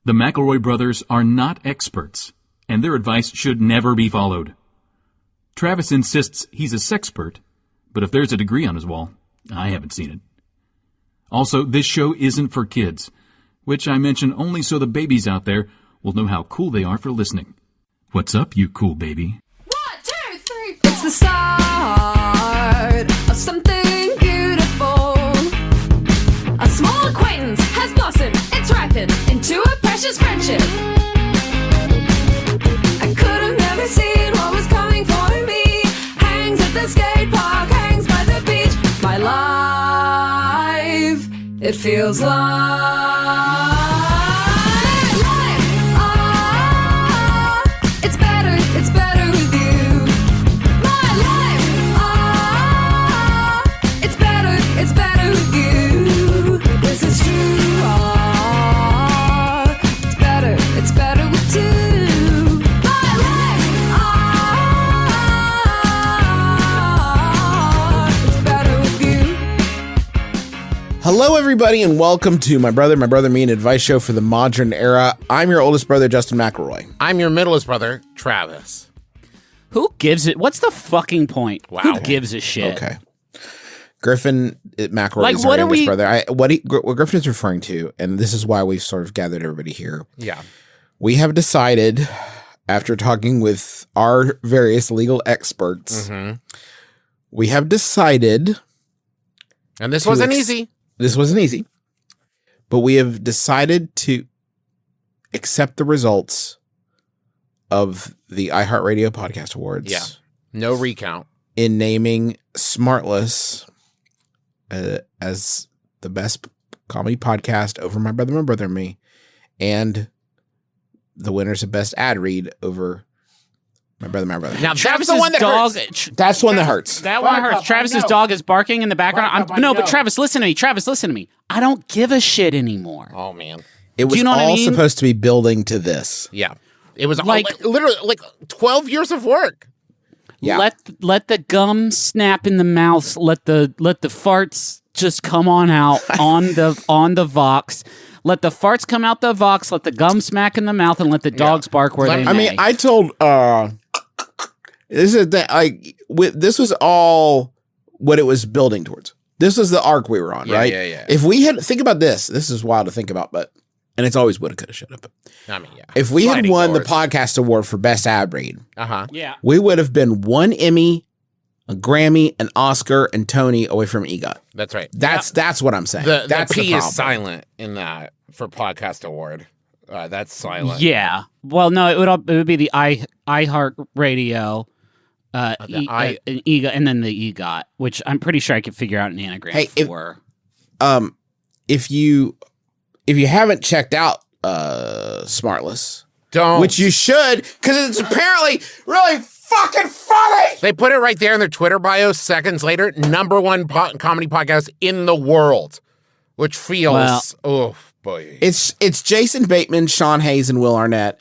The McElroy brothers are not experts, and their advice should never be followed. Travis insists he's a sexpert, but if there's a degree on his wall, I haven't seen it. Also, this show isn't for kids, which I mention only so the babies out there will know how cool they are for listening. What's up, you cool baby? 1, 2, 3, 4. It's the start of something beautiful. A small acquaintance has blossomed, it's ripened into a precious friendship. I could have never seen what was coming for me. Hangs at the skate park, hangs by the beach. My life, it feels like it's better with you. My life, it's better with you. This is true. It's better with two. My life, it's better with you. Hello, everybody, and welcome to My Brother, Me, an advice show for the modern era. I'm your oldest brother, Justin McElroy. I'm your middleest brother, Travis. Who gives it? What's the fucking point? Wow. Who gives a shit? Okay. Griffin McElroy Like, is what our are youngest we- brother. What Griffin is referring to, and this is why we've sort of gathered everybody here. Yeah. We have decided, after talking with our various legal experts, we have decided... And this wasn't easy. This wasn't easy, but we have decided to accept the results of the iHeartRadio Podcast Awards. Yeah. No recount. In naming SmartLess as the best comedy podcast over My Brother, and Me, and the winners of best ad read over My Brother. Now, that's Travis's the one that dog. hurts. That's one that hurts. That one hurts. Travis's dog is barking in the background. But Travis, listen to me. I don't give a shit anymore. Oh, man. It was you know what I all mean? supposed to be building to this. Yeah. It was Like- literally 12 years of work. Yeah. Let the gum snap in the mouth. Let the farts just come on out on the Vox. Let the farts come out the Vox. Let the gum smack in the mouth, and let the dogs bark where they may. I mean, I told this is that this was all what it was building towards. This was the arc we were on, right? Yeah. If we had think about this is wild to think about, and it's always woulda, coulda, shoulda. But I mean, yeah. if we had Sliding won doors. the podcast award for best ad read, yeah. we would have been one Emmy, a Grammy, an Oscar, and Tony away from EGOT. That's right. That's what I'm saying. That's the P the is problem. silent in that for podcast award. That's silent. Yeah. Well, no, it would be the iHeart Radio, EGOT, and then the EGOT, which I'm pretty sure I could figure out an anagram for. If you haven't checked out SmartLess, Don't. which you should, because it's apparently really fucking funny. They put it right there in their Twitter bio seconds later. #1 comedy podcast in the world, which feels, oh boy. It's Jason Bateman, Sean Hayes, and Will Arnett.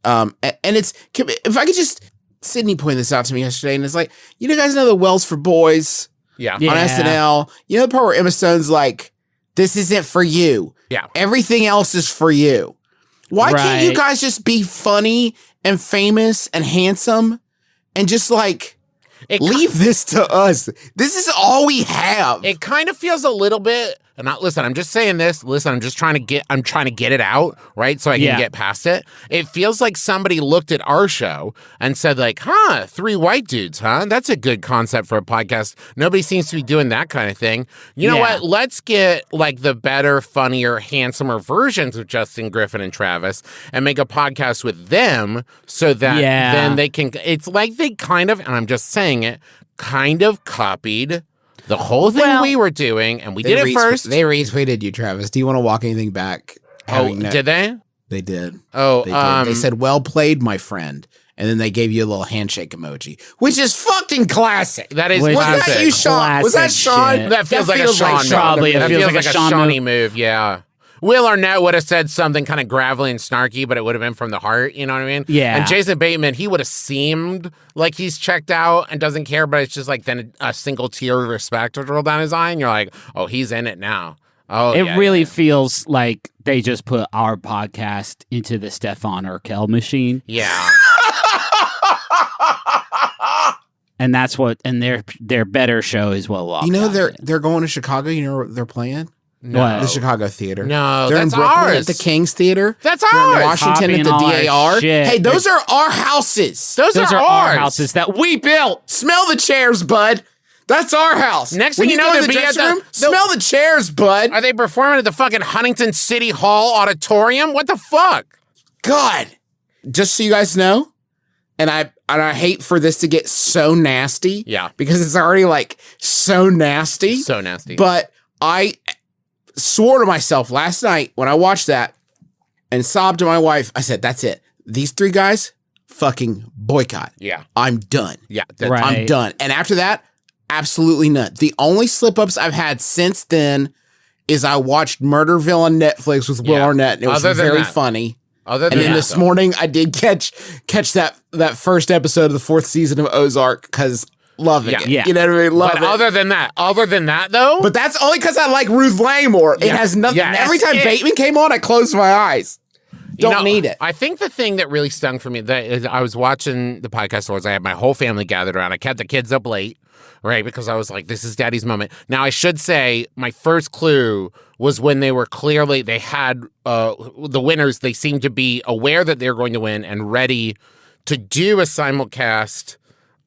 And it's, if I could just, Sydney pointed this out to me yesterday, and it's like, you guys know the Wells for Boys Yeah. on SNL? You know the part where Emma Stone's like, this isn't for you. Yeah. Everything else is for you. Why can't you Right. guys just be funny and famous and handsome and just like leave this to us? This is all we have. It kind of feels a little bit. And listen, I'm just saying this. Listen, I'm trying to get it out, right? So I can get past it. It feels like somebody looked at our show and said, like, 3 white dudes, huh? That's a good concept for a podcast. Nobody seems to be doing that kind of thing. You know what? Let's get like the better, funnier, handsomer versions of Justin, Griffin, and Travis and make a podcast with them so that then they can, it's like they kind of, and I'm just saying it, kind of copied the whole thing we were doing, and we did it first. They retweeted you, Travis. Do you want to walk anything back? Did they? They did. Oh, They did. They said, well played, my friend. And then they gave you a little handshake emoji, which is fucking classic. That is Was classic. Was that you, Sean? Was that Classic Sean? shit. That feels like a Sean move. Probably. It That feels feels like like a a Sean Shawnee move, yeah. Will Arnett would have said something kind of gravelly and snarky, but it would have been from the heart, you know what I mean? Yeah. And Jason Bateman, he would have seemed like he's checked out and doesn't care, but it's just like then a single tear of respect would roll down his eye, and you're like, oh, he's in it now. Oh, It really feels like they just put our podcast into the Stefan Urkel machine. Yeah. And that's what, and their better show is what walked You know out. they're going to Chicago. You know what they're playing? What? The Chicago Theater. No, they're that's in Brooklyn ours. at the King's Theater. That's They're in ours. Washington at Copying the all our DAR. shit. Hey, those are our houses. Those are our ours. houses that we built. Smell the chairs, bud. That's our house. Next when thing you you know, go to they'll the be at dressing the- room, smell the chairs, bud. Are they performing at the fucking Huntington City Hall Auditorium? What the fuck? God. Just so you guys know, and I hate for this to get so nasty. Yeah. Because it's already like so nasty. So nasty. But I swore to myself last night when I watched that and sobbed to my wife. I said, that's it. These three guys, fucking boycott. Yeah. I'm done. Yeah. Right. I'm done. And after that, absolutely none. The only slip-ups I've had since then is I watched Murderville on Netflix with Will Yeah. Arnett, and it was Other than very that. funny. Other than And then that, this though. morning, I did catch that first episode of the 4th season of Ozark because loving it. Yeah. You know what I mean? Love But it. other than that, though, But that's only because I like Ruth Langmore. It Yeah. has nothing. Yeah, Every that's time it. Bateman came on, I closed my eyes. you Don't know, need it. I think the thing that really stung for me that is I was watching the podcast awards. I had my whole family gathered around. I kept the kids up late, right? Because I was like, this is daddy's moment. Now, I should say my first clue was when they were clearly, they had the winners, they seemed to be aware that they were going to win and ready to do a simulcast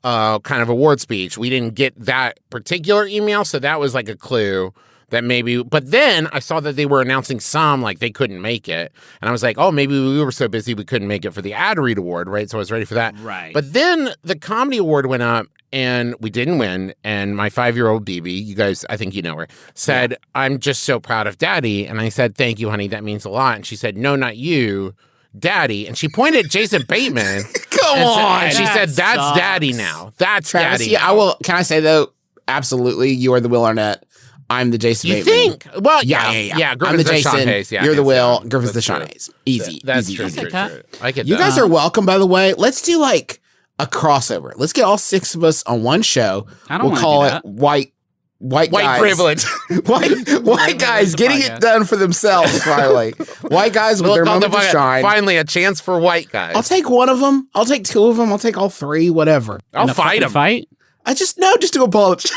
kind of award speech. We didn't get that particular email, so that was like a clue that maybe, but then I saw that they were announcing some, like they couldn't make it. And I was like, oh, maybe we were so busy we couldn't make it for the ad read award, right? So I was ready for that. Right. But then the comedy award went up and we didn't win. And my 5-year-old BB, you guys, I think you know her, said, I'm just so proud of daddy. And I said, thank you, honey. That means a lot. And she said, no, not you, daddy. And she pointed at Jason Bateman. Come on. And she That said, that's sucks. daddy now. That's Travis, daddy. yeah, now. I will. Can I say though? Absolutely, you are the Will Arnett. I'm the Jason You Bateman. think? Well, Yeah. yeah. I'm the Griffin's Sean Jason. Hayes. Yeah, You're the hands Will. down. Griffin's the That's Sean true. Hayes. Easy. That's easy, true. easy. True, true. I get You that. guys are welcome, by the way. Let's do like a crossover. Let's get all 6 of us on one show. I don't We'll wanna call do it that. white white guys. privilege. white guys the getting podcast. it done for themselves. Finally, white guys with We'll their call moment the to fucking- shine. Finally, a chance for white guys. I'll take one of them. I'll take 2 of them. I'll take all 3. Whatever. I'll In a fight fucking them. Fight? I just to go apologize.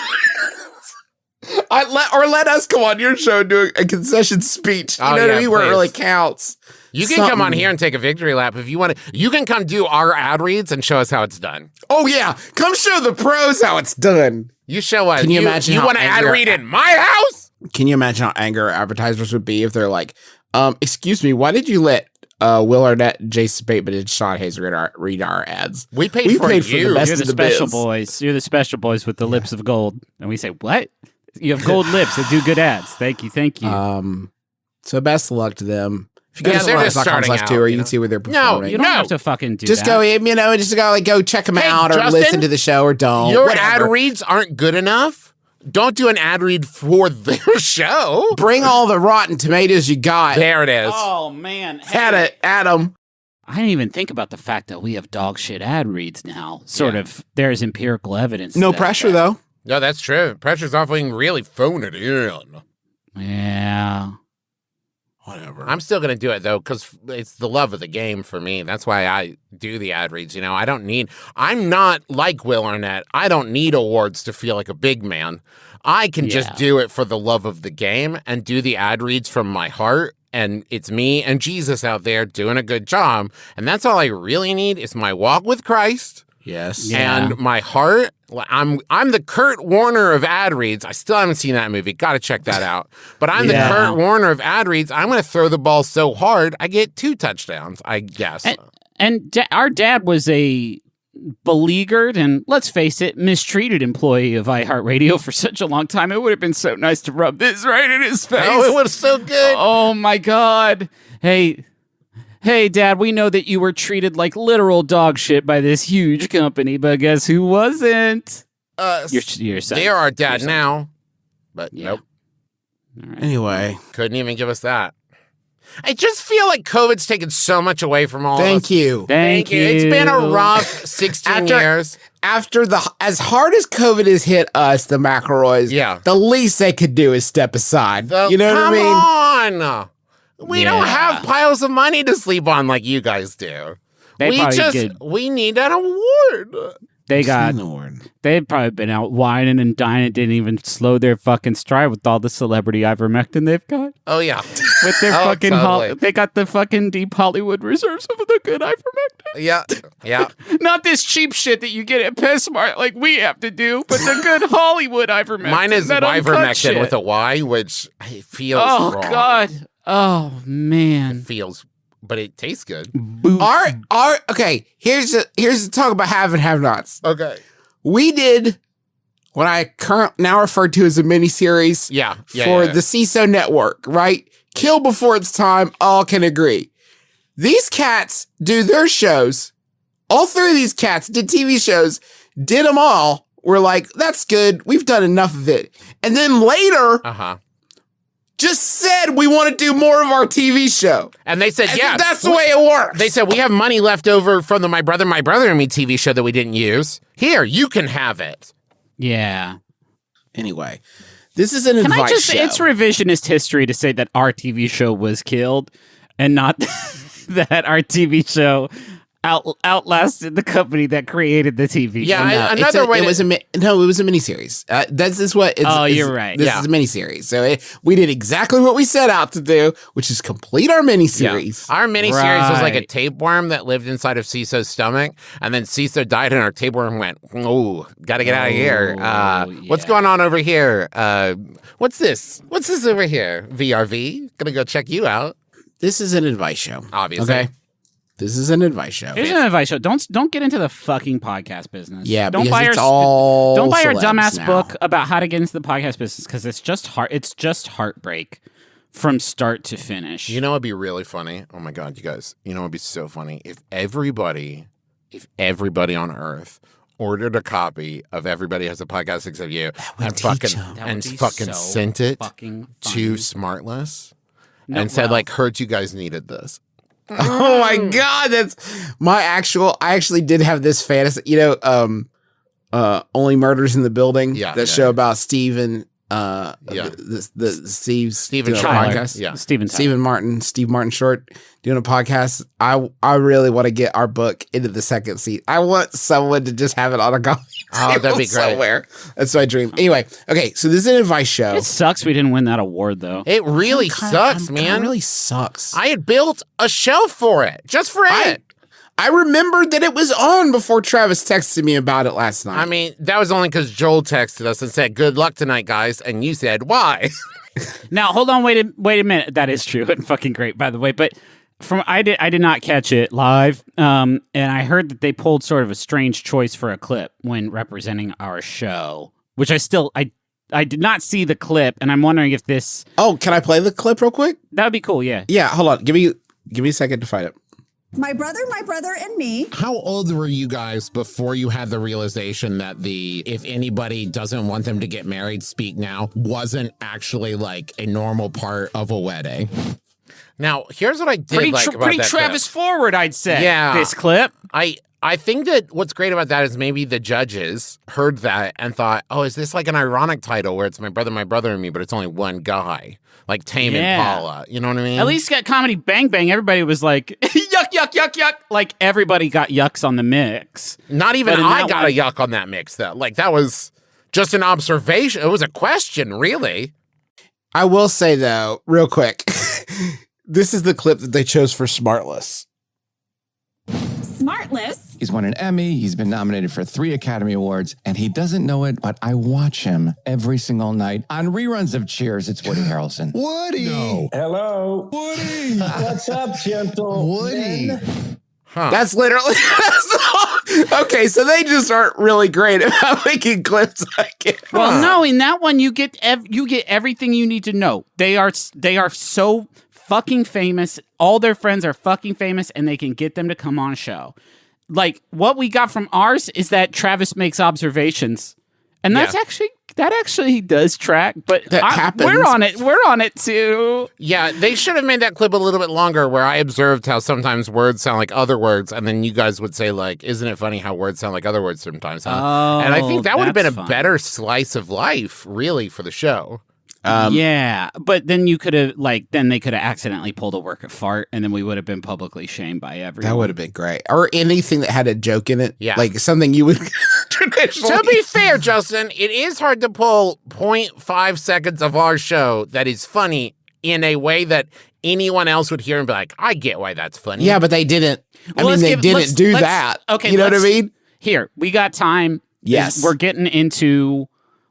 Let us come on your show and do a concession speech. You Oh, know what I yeah, mean? Where it please. really counts. You can come on Something. here and take a victory lap if you want to. You can come do our ad reads and show us how it's done. Oh yeah, come show the pros how it's done. You show us. Can you imagine You how want to ad angry- read in my house? Can you imagine how angry advertisers would be if they're like, excuse me, why did you let Will Arnett, Jason Bateman, and Sean Hayes read our ads? We paid We for paid for you. the best You're of the the special biz. boys. You're the special boys with the lips of gold. And we say, what? You have gold lips that do good ads. Thank you. Thank you. So best of luck to them. If you Yeah, go they're to just Smartles.com starting slash out, tour, you you know? can see where they're No, performing. you don't no. have to fucking do Just that. go, just go check them Hey, out or Justin, listen to the show or don't. Your whatever. ad reads aren't good enough. Don't do an ad read for their show. Bring all the rotten tomatoes you got. There it is. Oh, man. At it, Adam. I didn't even think about the fact that we have dog shit ad reads now. Sort of, there's empirical evidence. No to that pressure fact. though. No, that's true. Pressure's offering really phone it in. Yeah. Whatever. I'm still going to do it, though, because it's the love of the game for me. That's why I do the ad reads. You know, I'm not like Will Arnett. I don't need awards to feel like a big man. I can just Yeah. do it for the love of the game and do the ad reads from my heart. And it's me and Jesus out there doing a good job. And that's all I really need is my walk with Christ. Yes. Yeah. And my heart, I'm the Kurt Warner of ad reads. I still haven't seen that movie. Got to check that out. But I'm Yeah. the Kurt Warner of ad reads. I'm going to throw the ball so hard, I get 2 touchdowns, I guess. And our dad was a beleaguered and, let's face it, mistreated employee of iHeartRadio for such a long time. It would have been so nice to rub this right in his face. Oh, it was so good. Oh, my God. Hey, Dad, we know that you were treated like literal dog shit by this huge company, but guess who wasn't? Your son. They're our dad Your son. now. But Yeah. nope, Anyway, couldn't even give us that. I just feel like COVID's taken so much away from all of us. Thank you. Thank you. It's been a rough 16 years. After as hard as COVID has hit us, the McElroys, the least they could do is step aside. You know what I mean? Come on. We don't have piles of money to sleep on like you guys do. We need an award. They've probably been out whining and dining, didn't even slow their fucking stride with all the celebrity ivermectin they've got. Oh, yeah. With their they got the fucking deep Hollywood reserves of the good ivermectin. Yeah. Not this cheap shit that you get at PetSmart like we have to do, but the good Hollywood ivermectin. Mine is ivermectin with a Y, which feels wrong. Oh, God. Oh, man. It feels, but it tastes good. Okay, here's the talk about have and have-nots. Okay. We did what I now refer to as a miniseries for the Seeso network, right? Kill before its time, all can agree. These cats do their shows. All three of these cats did TV shows, did them all. We're like, that's good. We've done enough of it. And then later, just said we want to do more of our TV show. And they said, that's the way it works. They said, we have money left over from the My Brother and Me TV show that we didn't use. Here, you can have it. Yeah. Anyway, this is an advice show. It's revisionist history to say that our TV show was killed and not that our TV show outlasted the company that created the TV show. Yeah, it was a miniseries. This is what it's. You're right. This is a miniseries. So we did exactly what we set out to do, which is complete our miniseries. Yeah. Our miniseries was like a tapeworm that lived inside of Seeso's stomach, and then Seeso died, and our tapeworm went, "Oh, gotta get out of here. What's going on over here? What's this? What's this over here? VRV? Gonna go check you out." This is an advice show, obviously. Okay. This is an advice show. Here's an advice show. Don't get into the fucking podcast business. Yeah, don't buy our dumbass book about how to get into the podcast business because it's just heartbreak from start to finish. You know what'd be really funny? Oh my God, you guys. You know what'd be so funny? If everybody on Earth ordered a copy of Everybody Has a Podcast Except You and fucking sent it to SmartLess and said like, heard you guys needed this. Oh my God, that's I actually did have this fantasy, Only Murders in the Building, show about Steve and Steve podcast. Steve Martin short doing a podcast. I really want to get our book into the second seat. I want someone to just have it on a coffee table that'd be great. somewhere. That's my dream. Anyway, okay, so this is an advice show. It sucks we didn't win that award though. It really sucks, man. It really sucks. I had built a shelf for it, just for it. I remembered that it was on before Travis texted me about it last night. I mean, that was only because Joel texted us and said, "Good luck tonight, guys," and you said, "Why?" Now, hold on, wait a minute. That is true and fucking great, by the way. But I did not catch it live, and I heard that they pulled sort of a strange choice for a clip when representing our show, which I did not see the clip, and I'm wondering if this. Oh, can I play the clip real quick? That would be cool. Yeah. Yeah. Hold on. Give me a second to find it. My brother, and me. How old were you guys before you had the realization that if anybody doesn't want them to get married, speak now, wasn't actually like a normal part of a wedding? Now, here's what I did pretty Travis clip. Forward, I'd say. Yeah. This clip. I think that what's great about that is maybe the judges heard that and thought, oh, is this like an ironic title where it's my brother and me, but it's only one guy, like Tame Impala. You know what I mean? At least at Comedy Bang Bang, everybody was like, yuck, yuck, yuck, yuck. Like everybody got yucks on the mix. Not even I got a yuck on that mix, though. Like that was just an observation. It was a question, really. I will say, though, real quick, this is the clip that they chose for Smartless. SmartLess. He's won an Emmy, he's been nominated for 3 Academy Awards, and he doesn't know it, but I watch him every single night. On reruns of Cheers, it's Woody Harrelson. Woody! No. Hello. Woody! What's up, gentle Woody! Huh. That's literally... Okay, so they just aren't really great about making clips like it. Well, no, in that one, you get everything you need to know. They are so fucking famous. All their friends are fucking famous, and they can get them to come on a show. Like, what we got from ours is that Travis makes observations, And that actually does track, but That happens. we're on it. We're on it too. Yeah, they should have made that clip a little bit longer where I observed how sometimes words sound like other words, and then you guys would say, like, isn't it funny how words sound like other words sometimes, huh? Oh, and I think that would have been a that's better slice of life, really, for the show. Yeah, but then you could have then they could have accidentally pulled a work of fart, and then we would have been publicly shamed by everyone. That would have been great. Or anything that had a joke in it. Yeah. Like something you would traditionally. To be fair, Justin, it is hard to pull 0.5 seconds of our show that is funny in a way that anyone else would hear and be like, I get why that's funny. Yeah, but they didn't. Let's they didn't do that. Okay, you know what I mean? Here, we got time. Yes. We're getting into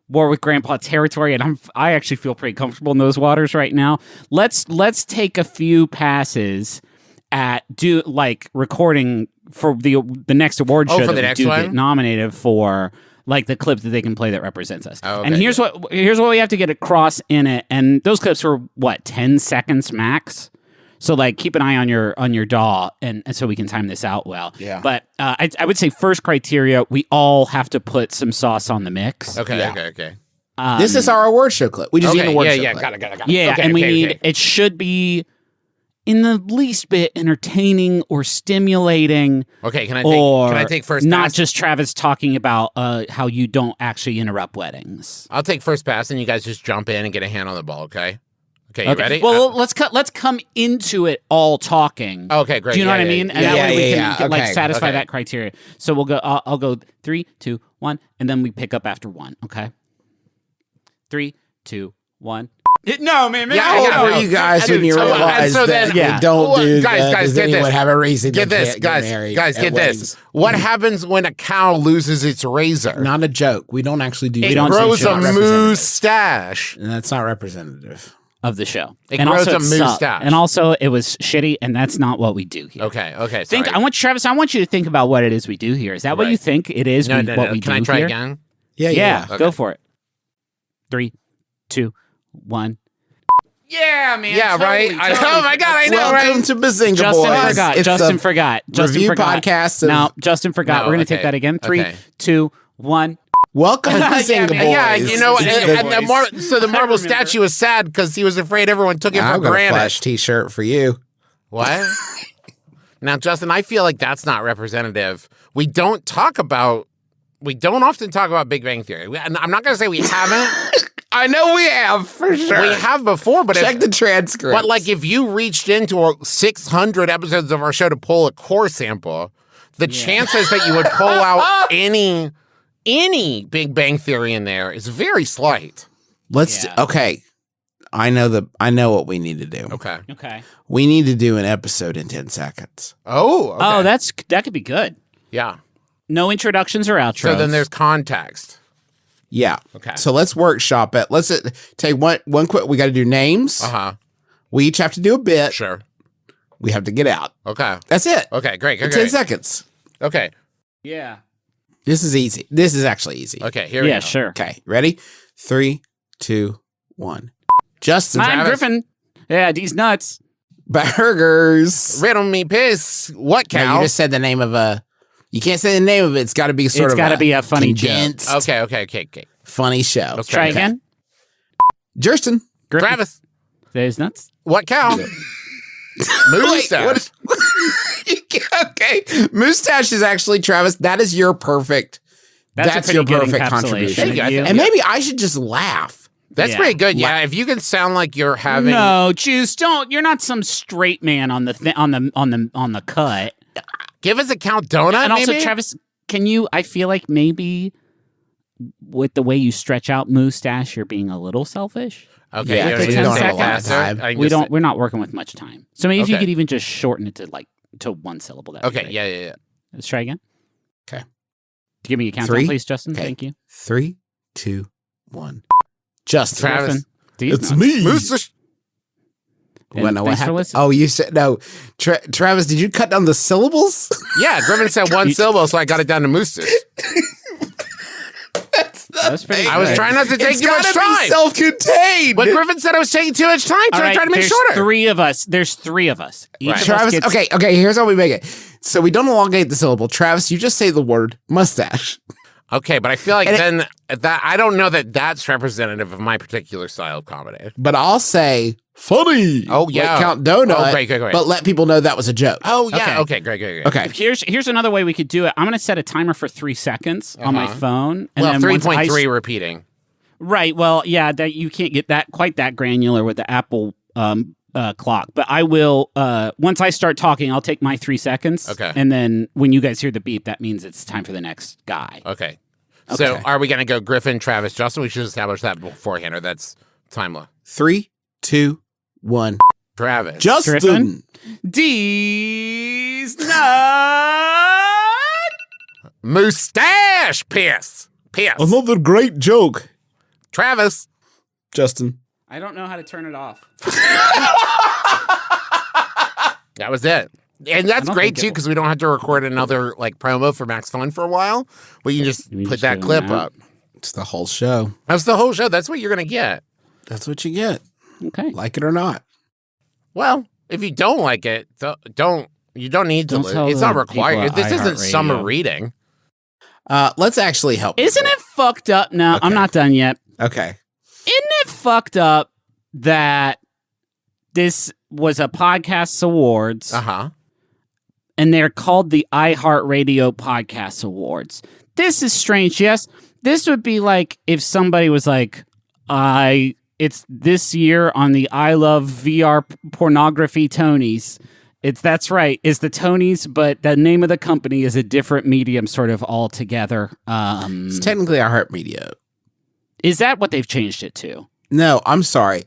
War with Grandpa territory, and I actually feel pretty comfortable in those waters right now. Let's take a few passes at recording for the next award show for the that next we do one? get nominated for, like the clip that they can play that represents us. Oh, okay. And here's what we have to get across in it. And those clips were 10 seconds max. So keep an eye on your DAW, and so we can time this out well. Yeah. But I would say first criteria, we all have to put some sauce on the mix. Okay, Yeah. okay. This is our award show clip. We just need an award show clip. Got it. Yeah, Okay, and we okay, need okay. it should be in the least bit entertaining or stimulating. Okay, can Or I take first not pass? just Travis talking about how you don't actually interrupt weddings. I'll take first pass, and you guys just jump in and get a hand on the ball, okay? Okay, you ready? Well, let's come into it all talking. Okay, great. Do you know Yeah, what I yeah, mean? yeah. And that way we Yeah, can okay, satisfy okay. that criteria. So we'll go. I'll go 3, 2, 1, and then we pick up after 1. Okay. 3, 2, 1. No, man. Yeah, How old I were know. you guys when you So- and realized so that then- we don't do guys, that? guys, Does get anyone this. have a reason Get they this, can't get guys. married Guys, at get weddings? this. What happens when a cow loses its razor? Not a joke. We don't actually do It jokes. grows It's a not representative. mustache. And that's not representative. Of the show. It and grows also a sucked. mustache. And also it was shitty, and that's not what we do here. Okay, sorry. Travis, I want you to think about what it is we do here. Is that what Right. you think it is No, what no. we Can do I try here? again? Yeah, Okay. go for it. 3, 2, 1. Yeah, man. Yeah, right? Oh my God, I know, Welcome right? to Bazinga Justin Boys. forgot. It's Justin the forgot. Justin review forgot. podcast of- No, Justin forgot. No, We're going to okay. take that again. 3, Okay. 2, 1. Welcome to Bazinga man. Boys. Yeah, you know, It's and the- the marble statue was sad because he was afraid everyone took it I've for got a granted. Flash t-shirt for you. What? Now, Justin, I feel like that's not representative. We don't often talk about Big Bang Theory. I'm not going to say we haven't. I know we have, for sure. We have before, but Check the transcript. But like, if you reached into 600 episodes of our show to pull a core sample, the chances that you would pull out any Big Bang Theory in there is very slight. Okay. I know what we need to do. Okay. We need to do an episode in 10 seconds. Oh, okay. Oh, that could be good. Yeah. No introductions or outros. So then there's context. Yeah. Okay. So let's workshop it. Let's take one quick. We got to do names. Uh-huh. We each have to do a bit. Sure. We have to get out. Okay. That's it. Okay, great. 10 seconds. Okay. Yeah. This is easy. This is actually easy. Okay, here we go. Yeah, sure. Okay. Ready? 3, 2, 1. Justin. I'm Travis. Griffin. Yeah, these nuts. Burgers. Riddle me piss. What No, cow? you just said the name of a. You can't say the name of it. It's got to be sort It's of. gotta be a funny joke. condensed, Okay. funny show. Let's Try Okay. again. Justin. Griffin. Travis. These nuts. What cow? Mustache. Okay. Mustache is actually, Travis, that is your perfect. That's a pretty your good perfect encapsulation contribution. of Yeah, I you. think- And maybe I should just laugh. That's Yeah. pretty good. Yeah, if you can sound like you're having No, Juice, don't. You're not some straight man on the on the cut. give us a count donut. And also, maybe? Travis, can you? I feel like maybe with the way you stretch out mustache, you're being a little selfish. Okay, Yeah, you because don't we don't say have a lot of faster. time. I can We just don't. say- We're not working with much time. So maybe if you Okay. could even just shorten it to one syllable. That'd be Okay, great. yeah. Let's try again. Okay. Give me a countdown, 3. please, Justin. Okay. Thank you. 3, 2, 1. Justin. Travis. Griffin. These It's nuts. me. Mustache. And Well, no, what thanks for happened? listening. Oh, you said no. Travis, did you cut down the syllables? Yeah, Griffin said one syllable, so I got it down to mustache. That's pretty. I was good. trying not to take It's too much gotta be time. self-contained. But Griffin said I was taking too much time, so All I right, tried to make there's shorter. 3 of us. There's 3 of us. Each Right. of Travis, us gets, okay, here's how we make it. So we don't elongate the syllable. Travis, you just say the word mustache. Okay, but I feel like then that I don't know that that's representative of my particular style of comedy. But I'll say funny. Oh, yeah. Like Count Donut. Oh, great. But let people know that was a joke. Oh, yeah. Okay, great. Okay. Here's another way we could do it. I'm going to set a timer for 3 seconds on my phone. And well, then 3.3 repeating. Right. Well, yeah, that you can't get that quite that granular with the Apple clock. But I will, once I start talking, I'll take my 3 seconds. Okay. And then when you guys hear the beep, that means it's time for the next guy. Okay. So are we going to go Griffin, Travis, Justin? We should establish that beforehand, or that's timeless. 3, 2, 1. Travis. Justin. Griffin. D's nut. Mustache piss. Another great joke. Travis. Justin. I don't know how to turn it off. That was it. And that's great, too, because we don't have to record another like promo for Max Fun for a while. We can just put that clip up. It's the whole show. That's the whole show. That's what you're going to get. That's what you get. Okay. Like it or not. Well, if you don't like it, you don't need to. It's not required. This isn't summer reading. Let's actually help. Isn't it fucked up? No, Okay. I'm not done yet. Okay. Isn't it fucked up that this was a podcast awards and they're called the iHeartRadio Podcast Awards? This is strange. Yes, this would be like if somebody was like, it's this year on the I Love VR Pornography Tonys. That's right. It's the Tonys, but the name of the company is a different medium sort of altogether. It's technically iHeartMedia. Is that what they've changed it to? No, I'm sorry.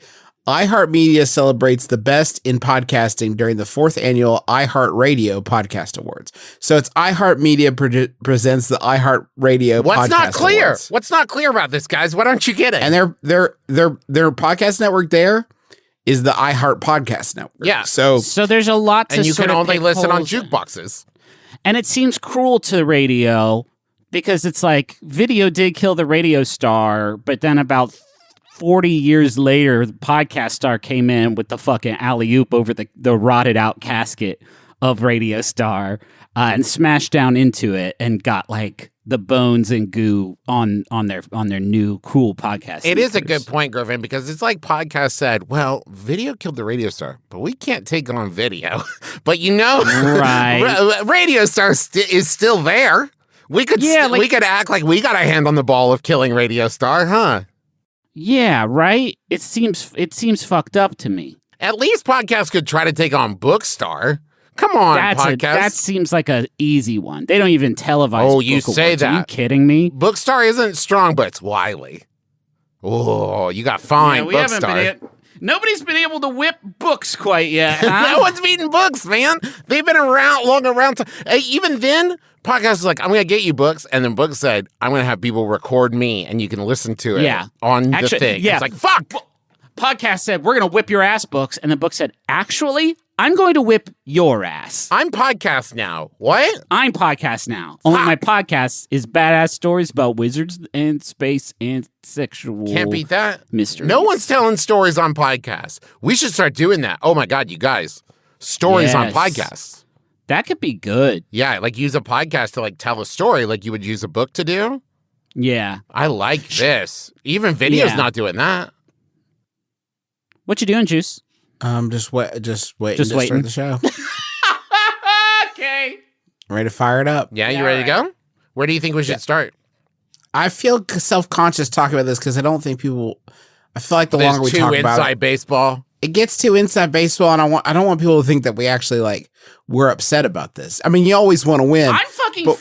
iHeartMedia celebrates the best in podcasting during the 4th annual iHeartRadio Podcast Awards. So it's iHeartMedia presents the iHeartRadio What's Podcast not clear? Awards. What's not clear about this, guys? Why don't you get it? And their podcast network there is the iHeart Podcast Network. Yeah. So there's a lot to and you sort can of only pick listen on holes. jukeboxes. And it seems cruel to radio because it's like video did kill the radio star, but then about 40 years later, the podcast star came in with the fucking alley-oop over the rotted out casket of radio star and smashed down into it and got like the bones and goo on their new cool podcast. It is a speakers. good point, Griffin, because it's like podcast said, well, video killed the radio star, but we can't take on video. But right. Radio star is still there. We could we could act like we got a hand on the ball of killing radio star, huh? Yeah, right? It seems fucked up to me. At least podcasts could try to take on Bookstar. Come on, podcast. That seems like an easy one. They don't even televise. Oh, you book say awards. that. Are you kidding me? Bookstar isn't strong, but it's wily. Oh, you got fine, Bookstar. Nobody's been able to whip books quite yet. No one's beaten books, man. They've been around. Even then, podcast is like, I'm going to get you books. And then books said, I'm going to have people record me and you can listen to it on the thing. Yeah. It's like, fuck. Podcast said, we're going to whip your ass, books. And the book said, actually, I'm going to whip your ass. I'm podcast now. What? I'm podcast now. Only my podcast is badass stories about wizards and space and sexual. Can't beat that. Mysteries. No one's telling stories on podcasts. We should start doing that. Oh my God, you guys. Stories on podcasts. That could be good. Yeah, like use a podcast to like tell a story like you would use a book to do. Yeah. I like this. Even video's not doing that. What you doing, Juice? Just waiting to start the show. Okay. Ready to fire it up. Yeah, you ready to go? Where do you think we should start? I feel self-conscious talking about this because I don't think people. I feel like the longer we talk about inside baseball. It gets too inside baseball, and I don't want people to think that we actually like we're upset about this. I mean, you always want to win. I'm fucking.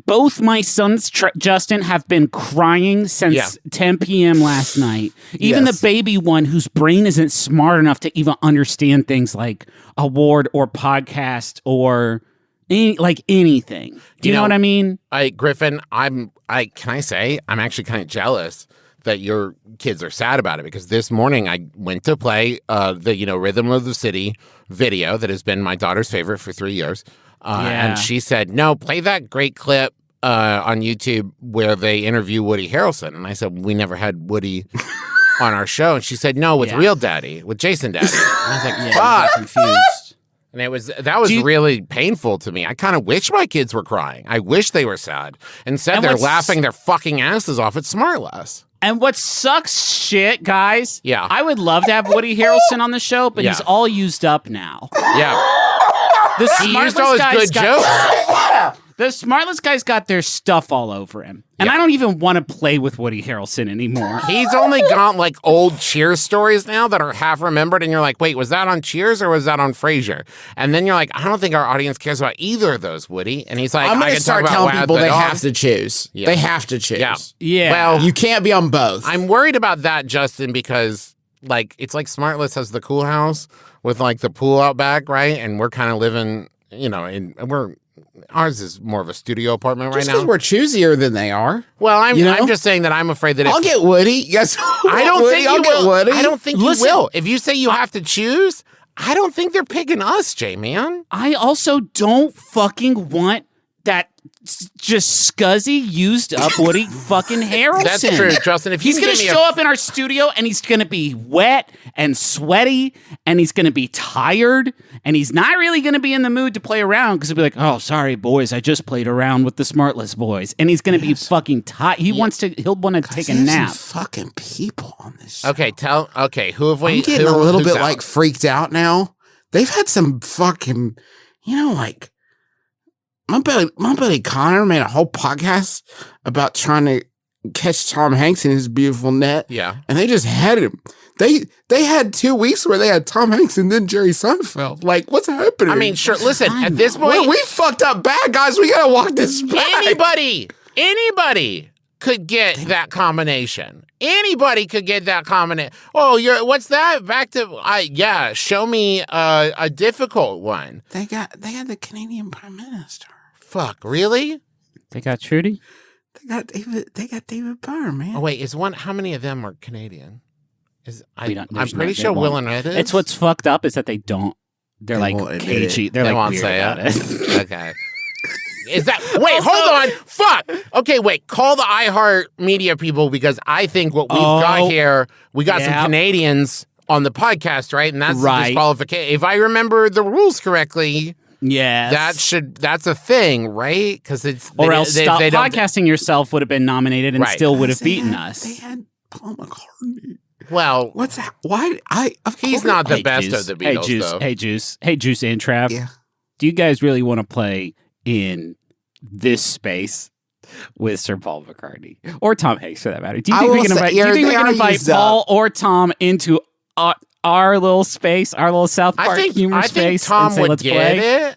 Both my sons, Justin, have been crying since 10 p.m. last night. Even the baby one, whose brain isn't smart enough to even understand things like award or podcast or anything. Do you know what I mean? Griffin, can I say I'm actually kind of jealous that your kids are sad about it, because this morning I went to play the Rhythm of the City video that has been my daughter's favorite for 3 years. And she said, no, play that great clip on YouTube where they interview Woody Harrelson. And I said, we never had Woody on our show. And she said, no, with Real Daddy, with Jason Daddy. And I was like, fuck. Confused. And that was really painful to me. I kind of wish my kids were crying. I wish they were sad. Instead, they're laughing their fucking asses off at SmartLess. And what sucks shit, guys. Yeah. I would love to have Woody Harrelson on the show, but he's all used up now. Yeah. He used all his good jokes. The SmartLess guys got their stuff all over him. And I don't even want to play with Woody Harrelson anymore. He's only got like old Cheers stories now that are half remembered. And you're like, wait, was that on Cheers or was that on Frasier? And then you're like, I don't think our audience cares about either of those, Woody. And he's like, I'm going to start telling people they have to choose. Yeah. They have to choose. Yeah. Well, you can't be on both. I'm worried about that, Justin, because like it's like SmartLess has the cool house with like the pool out back, right? And we're kind of living, ours is more of a studio apartment right now. Because we're choosier than they are. Well, I'm just saying that I'm afraid that I'll get Woody. Yes, I don't think you will. Woody. I don't think you will. If you say you have to choose, I don't think they're picking us, J-Man. I also don't fucking want that just scuzzy, used up Woody fucking Harrelson. That's true, Justin. If he's going to show up in our studio and he's going to be wet and sweaty and he's going to be tired and he's not really going to be in the mood to play around because he'll be like, oh, sorry, boys, I just played around with the SmartLess boys. And he's going to be fucking tired. He'll want to take a nap. Some fucking people on this show. Who have we? I'm getting a little bit like freaked out now. They've had some fucking, like, my buddy Connor made a whole podcast about trying to catch Tom Hanks in his beautiful net. Yeah. And they just had him. They had 2 weeks where they had Tom Hanks and then Jerry Seinfeld. Like, what's happening? I mean, sure. Listen, at this point, we fucked up bad, guys. We gotta walk this back. Anybody could get that combination. Anybody could get that combination. Oh, what's that? Back to show me a difficult one. They had the Canadian Prime Minister. Fuck, really? They got Trudy? They got David Barr, man. Oh wait, how many of them are Canadian? I'm pretty no, sure Will and Ed is. It's what's fucked up is that they don't. They're like cagey. They're like won't weird say about it. Okay. Is that wait? Hold on. Fuck. Okay, wait. Call the iHeartMedia people because I think what we've got here, we got some Canadians on the podcast, right? And that's the disqualification. If I remember the rules correctly. Yes. That's a thing, right? Because it's or else Stop Podcasting Yourself would have been nominated and still would have beaten us. They had Paul McCartney. Well, what's that? Why? He's not the best of the Beatles, though. Hey, Juice and Trav. Yeah. Do you guys really want to play in this space with Sir Paul McCartney or Tom Hanks for that matter? Do you think we can invite Paul or Tom into our little space, our little South Park humor space? I think Tom and say, would let's get play? it.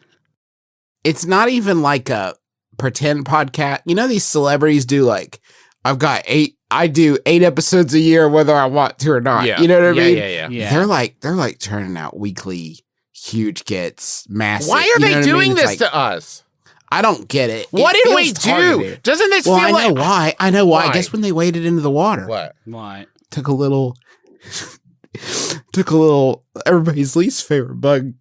It's not even like a pretend podcast. You know, these celebrities do like, I do 8 episodes a year, whether I want to or not. Yeah. You know what I mean? Yeah. They're like turning out weekly huge gets, massive. Why are they doing this to us? I don't get it. What did we do? Doesn't this feel like... I know why. I guess when they waded into the water. What? Why? Took a little, everybody's least favorite bug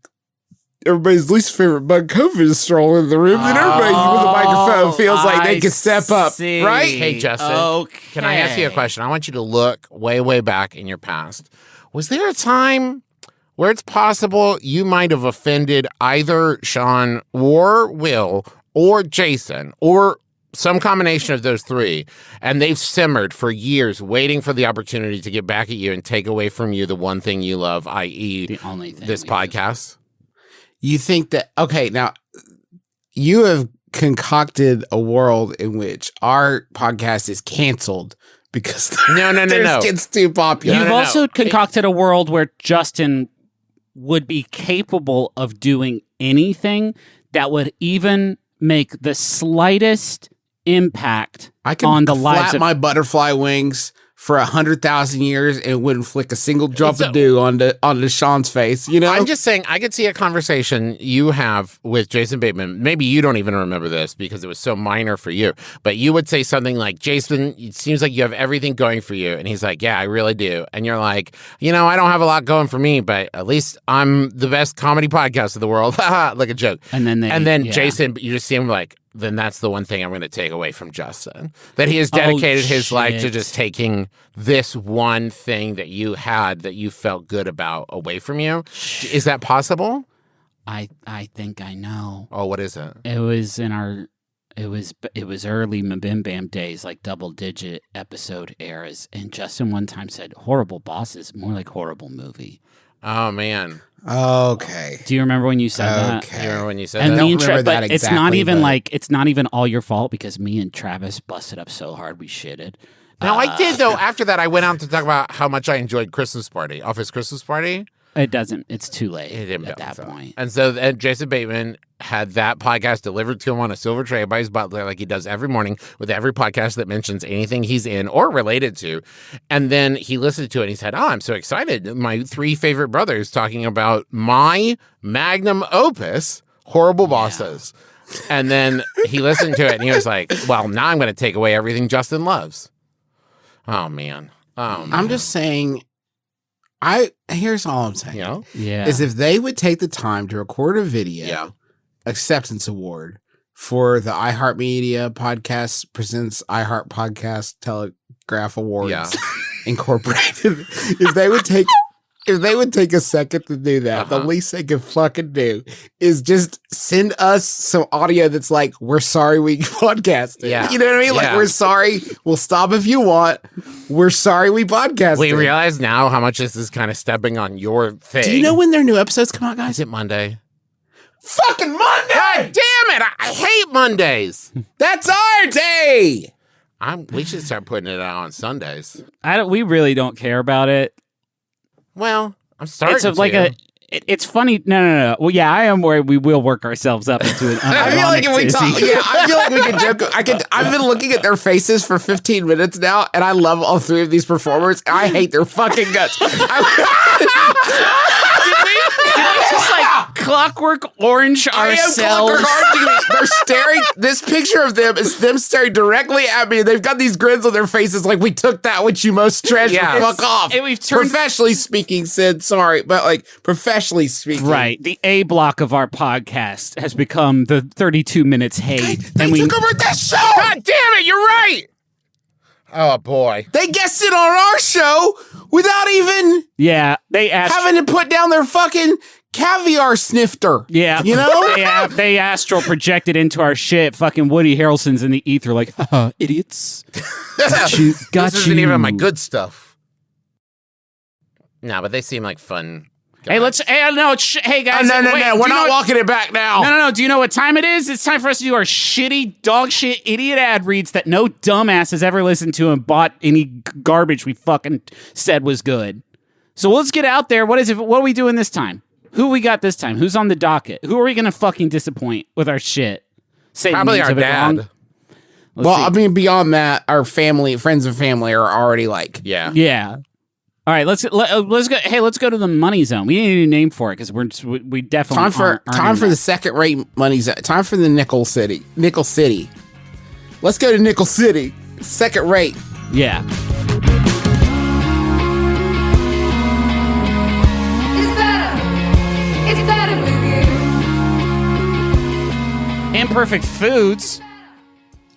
COVID stroll in the room. And everybody with a microphone feels like they can step up. Right? Hey, Justin. Okay. Can I ask you a question? I want you to look way, way back in your past. Was there a time where it's possible you might have offended either Sean or Will or Jason or some combination of those three, and they've simmered for years waiting for the opportunity to get back at you and take away from you the one thing you love, i.e. the only thing this podcast? You think that, okay, now you have concocted a world in which our podcast is canceled because no. It's too popular. You've also concocted a world where Justin would be capable of doing anything that would even make the slightest impact on the lives of my butterfly wings for 100,000 years and it wouldn't flick a single drop of dew onto Sean's face. You know, I'm just saying I could see a conversation you have with Jason Bateman. Maybe you don't even remember this because it was so minor for you, but you would say something like, Jason, it seems like you have everything going for you. And he's like, yeah, I really do. And you're like, I don't have a lot going for me, but at least I'm the best comedy podcast in the world. Like a joke. And then Jason, you just see him like, then that's the one thing I'm going to take away from Justin. That he has dedicated his life to just taking this one thing that you had that you felt good about away from you. Is that possible? I think I know. Oh, what is it? It was in our. It was early MBMBaM days, like double-digit episode eras, and Justin one time said, "Horrible Bosses," more like horrible movie. Oh man. Okay. Do you remember when you said that? Do you remember when you said And that? me and remember that but it's not exactly, even but- like it's not even all your fault because me and Travis busted up so hard we shitted. No, I did though. After that, I went on to talk about how much I enjoyed Christmas Party, Office Christmas Party. It doesn't. It's too late It didn't at go, that so. point. And so then Jason Bateman had that podcast delivered to him on a silver tray by his butler, like he does every morning with every podcast that mentions anything he's in or related to. And then he listened to it and he said, "Oh, I'm so excited. My 3 favorite brothers talking about my magnum opus, Horrible Bosses." And then he listened to it and he was like, "Well, now I'm going to take away everything Justin loves." Oh, man. Oh, man. I'm just saying, here's all I'm saying. You know? Yeah. Is if they would take the time to record a video acceptance award for the iHeartMedia podcast presents iHeart Podcast Telegraph Awards Incorporated, if they would take a second to do that, the least they can fucking do is just send us some audio that's like, "We're sorry we podcasted." Yeah. You know what I mean? Like, "We're sorry. We'll stop if you want. We're sorry we podcasted." We realize now how much this is kind of stepping on your thing. Do you know when their new episodes come out, guys? Is it Monday? Fucking Monday! God damn it! I hate Mondays. That's our day! We should start putting it out on Sundays. We really don't care about it. Well, I'm starting It's like to. it's funny. No. Well, yeah, I am worried we will work ourselves up into an I feel like if we talk, tizzy. I feel like we could joke. I've been looking at their faces for 15 minutes now, and I love all 3 of these performers. I hate their fucking guts. Did we just like Clockwork Orange ourselves? They're staring. This picture of them is them staring directly at me. They've got these grins on their faces, like, "We took that which you most treasure. Yeah. Fuck off." And we've turned Professionally speaking, Sid. Sorry, but like professionally speaking, Right. The A block of our podcast has become the 32 minutes hate. They took over this show. God damn it! You're right. Oh boy. They guested on our show without even they asked. having to put down their fucking caviar snifter. Yeah. You know? They astral projected into our shit. Fucking Woody Harrelson's in the ether, like, haha, idiots. Got you. This isn't even my good stuff. No, but they seem like fun. Hey, guys. hey guys. No. wait, We're do you not know- walking it back now. No. Do you know what time it is? It's time for us to do our shitty dog shit idiot ad reads that no dumbass has ever listened to and bought any garbage we fucking said was good. So let's get out there. What are we doing this time? Who we got this time? Who's on the docket? Who are we gonna fucking disappoint with our shit? Say Probably names our of it wrong. dad. Let's Well, see. I mean, beyond that, our family, friends and family are already like, Yeah. All right, let's go. Hey, let's go to the money zone. We need a name for it because we definitely time for the second rate money zone. Time for the Nickel City. Let's go to Nickel City. Second rate. Yeah. It's better with you. Imperfect Foods.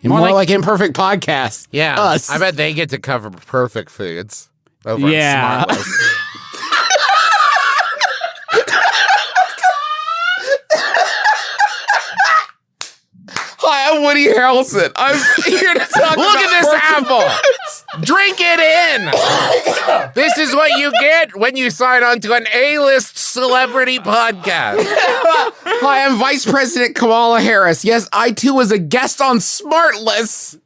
More like Imperfect Podcast. Yeah. Us. I bet they get to cover Perfect Foods over Yeah. on SmartLess. Hi, I'm Woody Harrelson. I'm here to talk Look about at this apple. Drink it in. This is what you get when you sign on to an A-list celebrity podcast. Hi, I'm Vice President Kamala Harris. Yes, I too was a guest on Smartless.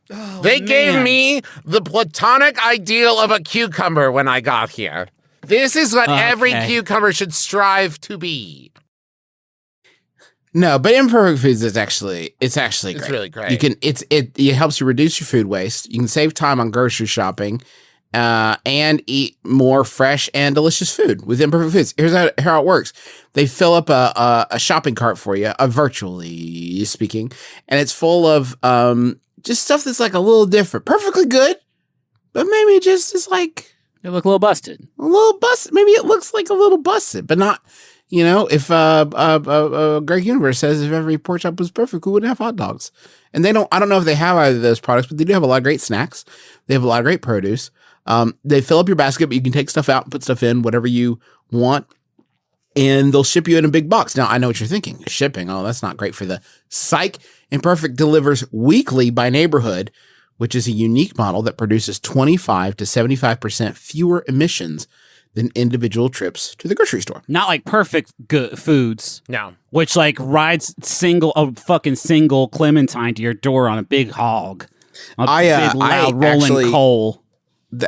They gave me the platonic ideal of a cucumber when I got here. This is what every cucumber should strive to be. No, but Imperfect Foods is actually great. It's really great. You can it helps you reduce your food waste. You can save time on grocery shopping, and eat more fresh and delicious food with Imperfect Foods. Here's how it works. They fill up a shopping cart for you, virtually speaking, and it's full of just stuff that's like a little different. Perfectly good, but maybe it just is like They look a little busted. a little busted. Maybe it looks like a little busted, but not. You know, if Greg Universe says if every pork chop was perfect, we wouldn't have hot dogs. And I don't know if they have either of those products, but they do have a lot of great snacks. They have a lot of great produce. They fill up your basket, but you can take stuff out and put stuff in, whatever you want. and they'll ship you in a big box. Now, I know what you're thinking. Shipping, oh, that's not great for the psych. Imperfect delivers weekly by neighborhood, which is a unique model that produces 25 to 75% fewer emissions than individual trips to the grocery store. Not like Perfect Foods. No. Which like rides a fucking single Clementine to your door on a big hog. Big loud rolling coal.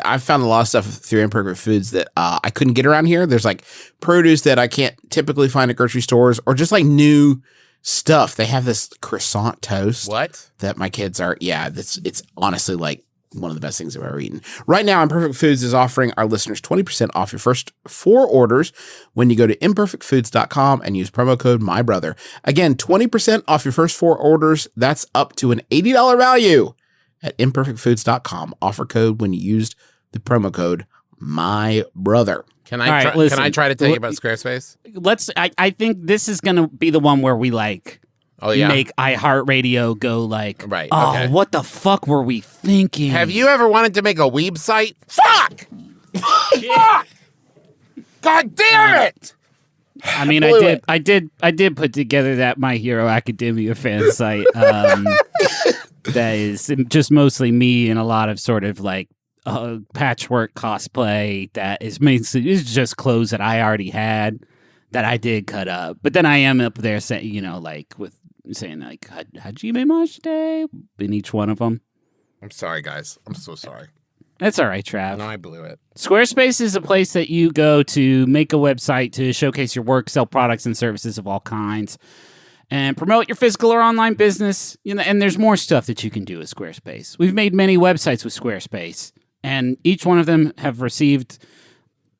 I found a lot of stuff through Imperfect Foods that I couldn't get around here. There's like produce that I can't typically find at grocery stores, or just like new stuff. They have this croissant toast. What? That my kids are, it's honestly like one of the best things I've ever eaten. Right now, Imperfect Foods is offering our listeners 20% off your first 4 orders when you go to imperfectfoods.com and use promo code MYBROTHER. Again, 20% off your first 4 orders. That's up to an $80 value at imperfectfoods.com. Offer code when you used the promo code MYBROTHER. Can I try to tell you about Squarespace? I think this is going to be the one where we like make iHeartRadio go like, right, okay. What the fuck were we thinking? Have you ever wanted to make a weeb site? Fuck! Fuck! God damn it! I mean, I did put together that My Hero Academia fan site. That is just mostly me and a lot of sort of like patchwork cosplay that is it's just clothes that I already had that I did cut up. But then I am up there saying, saying like Hajime Mashite in each one of them. I'm sorry, guys. I'm so sorry. That's all right, Trav. No, I blew it. Squarespace is a place that you go to make a website to showcase your work, sell products and services of all kinds, and promote your physical or online business. And there's more stuff that you can do with Squarespace. We've made many websites with Squarespace, and each one of them have received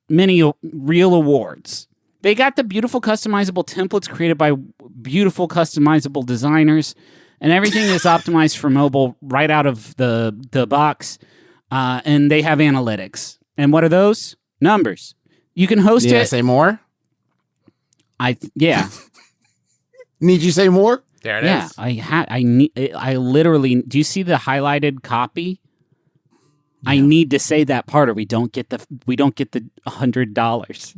many real awards. They got the beautiful customizable templates created by beautiful customizable designers, and everything is optimized for mobile right out of the box. And they have analytics. And what are those? Numbers. You can host it. Need I say more? Yeah. Need you say more? There it is. I literally. Do you see the highlighted copy? Yeah. I need to say that part, or we don't get the $100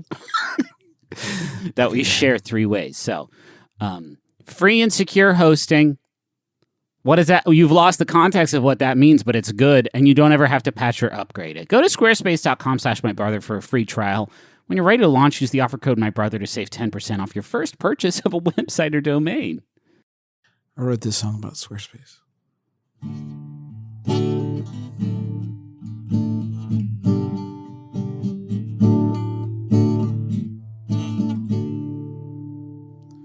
that we share 3 ways. So, free and secure hosting. What is that? You've lost the context of what that means, but it's good, and you don't ever have to patch or upgrade it. Go to squarespace.com/mybrother for a free trial. When you're ready to launch, use the offer code MyBrother to save 10% off your first purchase of a website or domain. I wrote this song about Squarespace.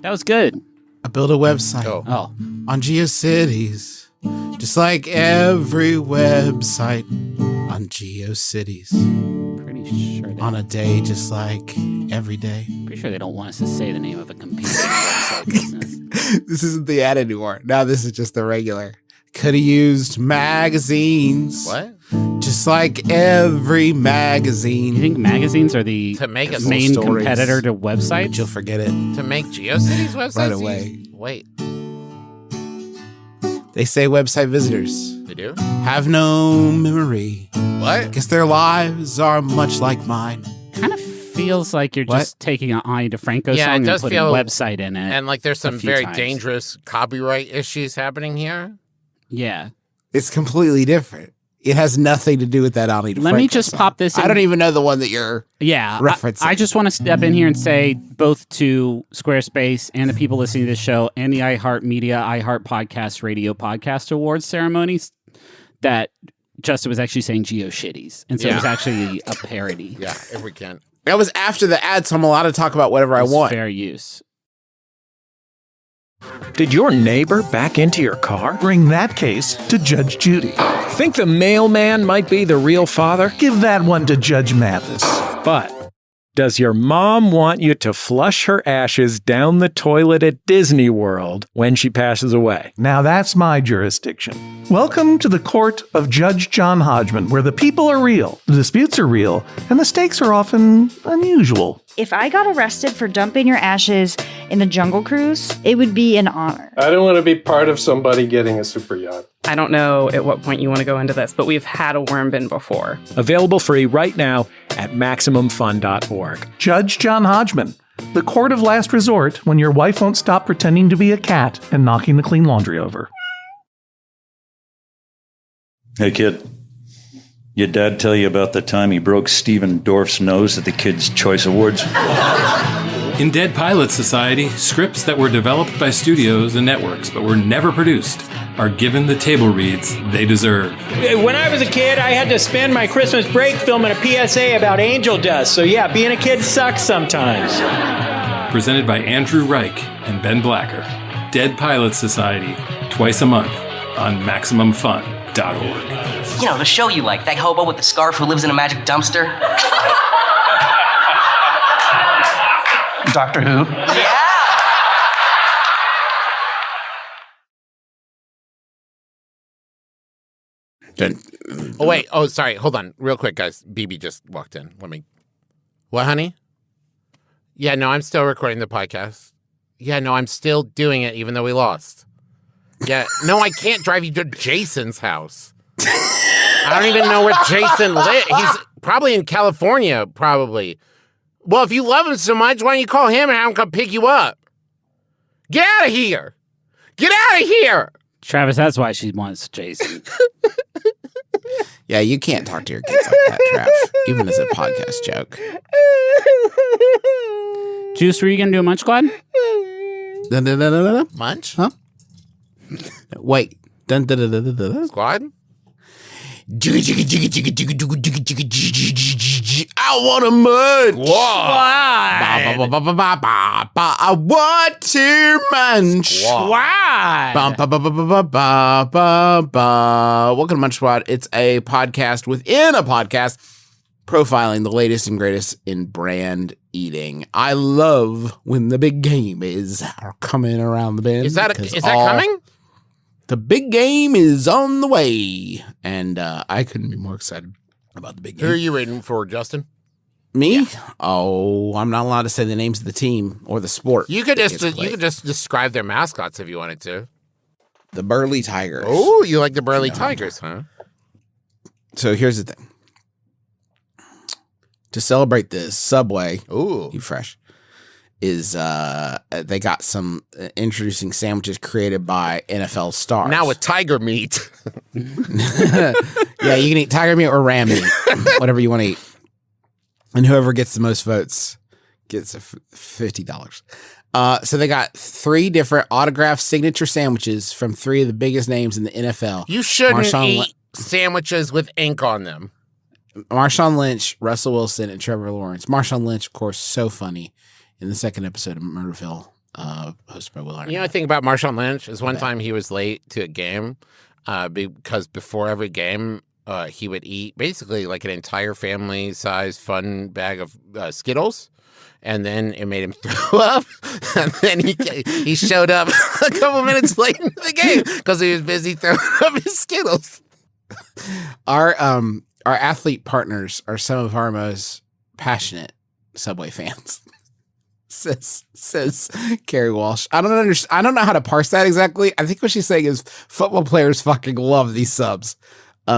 That was good. I built a website on GeoCities, just like every website on GeoCities. Pretty sure on a day, just like every day. Pretty sure they don't want us to say the name of a competing website business. This isn't the ad anymore. Now this is just the regular. Could have used magazines. What? Just like every magazine. You think magazines are the main competitor to websites? But you'll forget it. To make GeoCities websites? Right away. Wait. They say website visitors. They do? Have no memory. What? Guess their lives are much like mine. Kind of feels like you're just taking an Ani DeFranco song and putting a website in it. And like there's some very dangerous copyright issues happening here. Yeah. It's completely different. It has nothing to do with that Ani DeFranco Let me just song. pop this in. I don't even know the one that you're referencing. I just want to step in here and say both to Squarespace and the people listening to this show and the iHeartMedia, iHeart Podcast Radio Podcast Awards ceremonies that Justin was actually saying GeoShitties. And so it was actually a parody. Yeah, if we can. That was after the ad, so I'm allowed to talk about whatever I want. Fair use. Did your neighbor back into your car? Bring that case to Judge Judy. Think the mailman might be the real father? Give that one to Judge Mathis. But does your mom want you to flush her ashes down the toilet at Disney World when she passes away? Now that's my jurisdiction. Welcome to the court of Judge John Hodgman, where the people are real, the disputes are real, and the stakes are often unusual. If I got arrested for dumping your ashes in the Jungle Cruise, it would be an honor. I don't want to be part of somebody getting a super yacht. I don't know at what point you want to go into this, but we've had a worm bin before. Available free right now at MaximumFun.org. Judge John Hodgman, The court of last resort when your wife won't stop pretending to be a cat and knocking the clean laundry over. Hey, kid. Your dad tell you about the time he broke Steven Dorff's nose at the Kids' Choice Awards? In Dead Pilot Society, scripts that were developed by studios and networks but were never produced are given the table reads they deserve. When I was a kid, I had to spend my Christmas break filming a PSA about angel dust. So yeah, being a kid sucks sometimes. Presented by Andrew Reich and Ben Blacker. Dead Pilot Society, twice a month on MaximumFun.org. You know, the show you like, that hobo with the scarf who lives in a magic dumpster. Doctor Who? Yeah! Oh, wait. Oh, sorry. Hold on. Real quick, guys. BB just walked in. What, honey? Yeah, no, I'm still recording the podcast. Yeah, no, I'm still doing it even though we lost. Yeah, no, I can't drive you to Jason's house. I don't even know where Jason lives. He's probably in California, probably. Well, if you love him so much, why don't you call him and have him come pick you up? Get out of here! Get out of here! Travis, that's why she wants Jason. Yeah, you can't talk to your kids like that, Trav, even as a podcast joke. Juice, were you going to do a Munch Squad? Munch? Huh? Wait. Squad? I want a munch. Why? I want to munch. Why? Welcome to Munch Squad. It's a podcast within a podcast profiling the latest and greatest in brand eating. I love when the big game is coming around the bend. Is that coming? The big game is on the way, and I couldn't be more excited about the big game. Who are you rooting for, Justin? Me? Yeah. Oh, I'm not allowed to say the names of the team or the sport. You could just describe their mascots if you wanted to. The Burly Tigers. Oh, you like the Burly Tigers, huh? So here's the thing. To celebrate this, Subway, you fresh, is they got some introducing sandwiches created by NFL stars. Now with tiger meat. Yeah, you can eat tiger meat or ram meat, whatever you want to eat. And whoever gets the most votes gets $50. So they got 3 different autographed signature sandwiches from 3 of the biggest names in the NFL. You shouldn't eat sandwiches with ink on them. Marshawn Lynch, Russell Wilson, and Trevor Lawrence. Marshawn Lynch, of course, so funny in the second episode of Murderville, hosted by Will Arnett. You know, the thing about Marshawn Lynch is one time he was late to a game because before every game, he would eat basically like an entire family-sized fun bag of Skittles, and then it made him throw up, and then he showed up a couple minutes late into the game because he was busy throwing up his Skittles. Our athlete partners are some of our most passionate Subway fans. says Carrie Walsh. I don't understand. I don't know how to parse that exactly. I think what she's saying is football players fucking love these subs.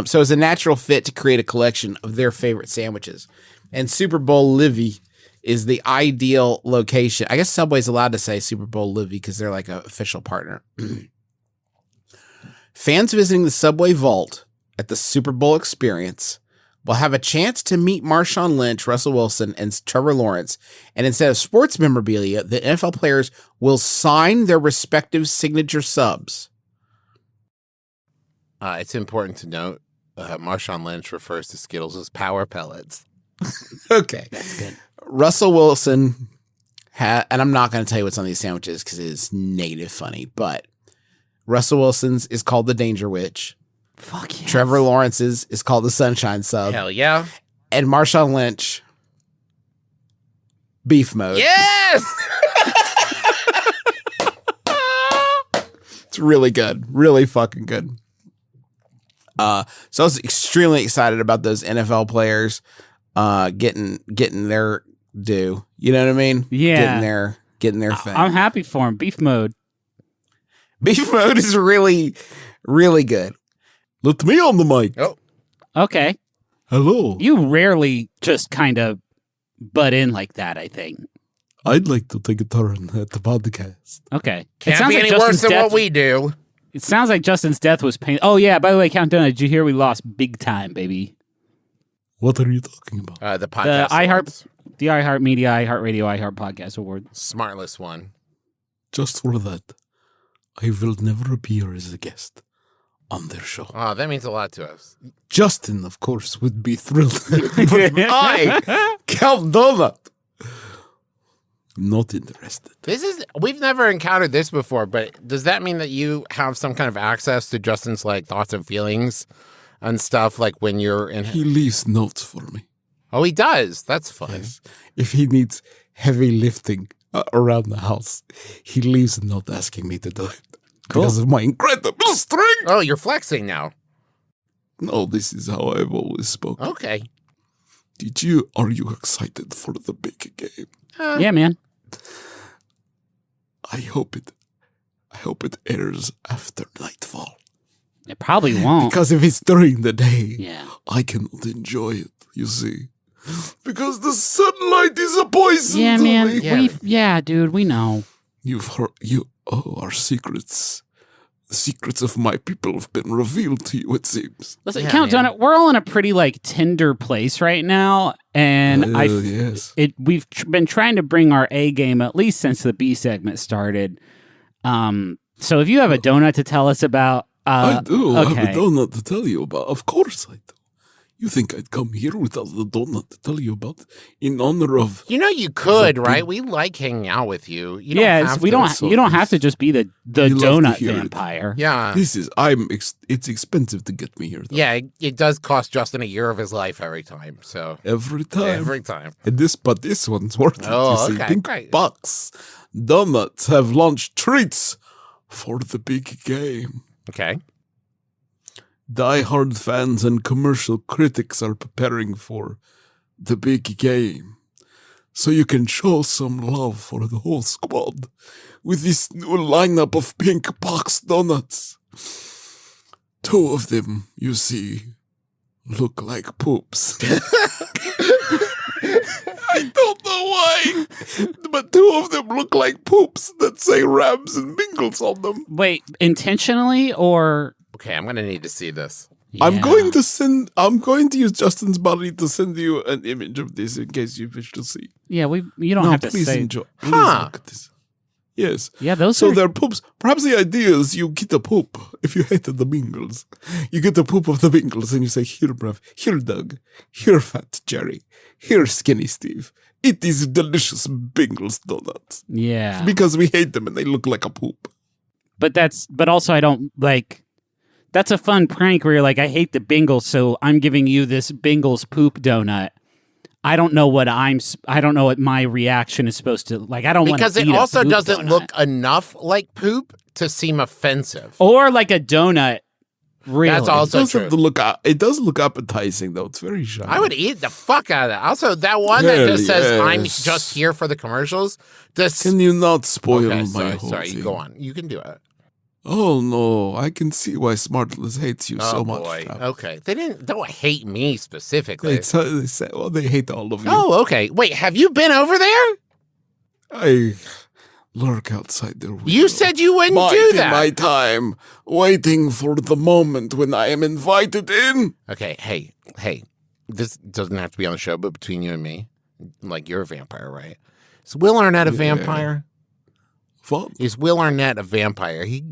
So it's a natural fit to create a collection of their favorite sandwiches. And Super Bowl Livy is the ideal location. I guess Subway's allowed to say Super Bowl Livy because they're like an official partner. Fans visiting the Subway Vault at the Super Bowl Experience will have a chance to meet Marshawn Lynch, Russell Wilson, and Trevor Lawrence. And instead of sports memorabilia, the NFL players will sign their respective signature subs. It's important to note Marshawn Lynch refers to Skittles as power pellets. Okay. That's good. Russell Wilson, and I'm not going to tell you what's on these sandwiches because it is negative funny, but Russell Wilson's is called the Danger Witch. Fuck yeah. Trevor Lawrence's is called the Sunshine Sub. Hell yeah. And Marshawn Lynch, Beef Mode. Yes! It's really good. Really fucking good. So I was extremely excited about those NFL players getting their due. You know what I mean? Yeah. Getting their thing. I'm happy for him. Beef Mode. Beef Mode is really, really good. Let me on the mic. Oh. Okay. Hello. You rarely just kind of butt in like that, I think. I'd like to take a turn at the podcast. Okay. Can't be any worse than what we do. It sounds like Justin's death was pain. Oh, yeah. By the way, Count Donut, did you hear we lost big time, baby? What are you talking about? The podcast. The iHeartMedia, iHeartRadio, iHeart Podcast Award. Smartless one. Just for that, I will never appear as a guest on their show. Oh, that means a lot to us. Justin, of course, would be thrilled. But I, Count Donut, not interested. We've never encountered this before, but does that mean that you have some kind of access to Justin's like thoughts and feelings and stuff like when you're in? He leaves notes for me. Oh, he does. That's fun. Yes. If he needs heavy lifting around the house, he leaves a note asking me to do it. Cool. Because of my incredible strength. Oh, you're flexing now. No, this is how I've always spoken. Okay. Are you excited for the big game? Yeah, man. I hope it airs after nightfall. It probably won't. Because if it's during the day, yeah, I cannot enjoy it, you see. Because the sunlight is a poison. Yeah, man. Me. Dude, we know. You've heard our secrets. The secrets of my people have been revealed to you, it seems. Listen, Count Donut, we're all in a pretty tender place right now, and we've been trying to bring our A game at least since the B segment started. So if you have a donut to tell us about, I do. Okay. I have a donut to tell you about. Of course I do. You think I'd come here without the donut to tell you about in honor of? You could, right? We like hanging out with you. You don't have to just be the donut vampire. Yeah. It's expensive to get me here, though. Yeah, it does cost Justin a year of his life every time. So every time. And but this one's worth it. Oh, you see. okay. Pinkbox Donuts have launched treats for the big game. Okay. Die-hard fans and commercial critics are preparing for the big game. So you can show some love for the whole squad with this new lineup of Pinkbox donuts. 2 of them, you see, look like poops. I don't know why, but 2 of them look like poops that say Rams and Bingles on them. Wait, intentionally or? Okay, I'm going to need to see this. Yeah. I'm going to use Justin's body to send you an image of this in case you wish to see. Yeah, you don't have to please say. Enjoy. Please look at this. Yes. Yeah, those So they're poops. Perhaps the idea is you get a poop if you hated the Bingles. You get the poop of the Bingles and you say, here, bruv, here, Doug, here, Fat Jerry, here, Skinny Steve. Eat these delicious Bingles donuts. Yeah. Because we hate them and they look like a poop. But also I don't like. That's a fun prank where you're like, I hate the Bingles, so I'm giving you this Bingles poop donut. I don't know what my reaction is supposed to like. I don't want to because it also doesn't look enough like poop to seem offensive, or like a donut. Really, that's also true. It does look appetizing though. It's very shiny. I would eat the fuck out of that. Also, that one that just says "I'm just here for the commercials." Can you not spoil my whole Sorry, thing? go on. You can do it. Oh no, I can see why Smartles hates you so much. Boy. Okay, they don't hate me specifically. They hate all of you. Oh, okay. Wait, have you been over there? I lurk outside their window. You said you wouldn't do that. My time, waiting for the moment when I am invited in. Okay, hey, this doesn't have to be on the show, but between you and me, like you're a vampire, right? Is Will Arnett a vampire? What? Is Will Arnett a vampire? He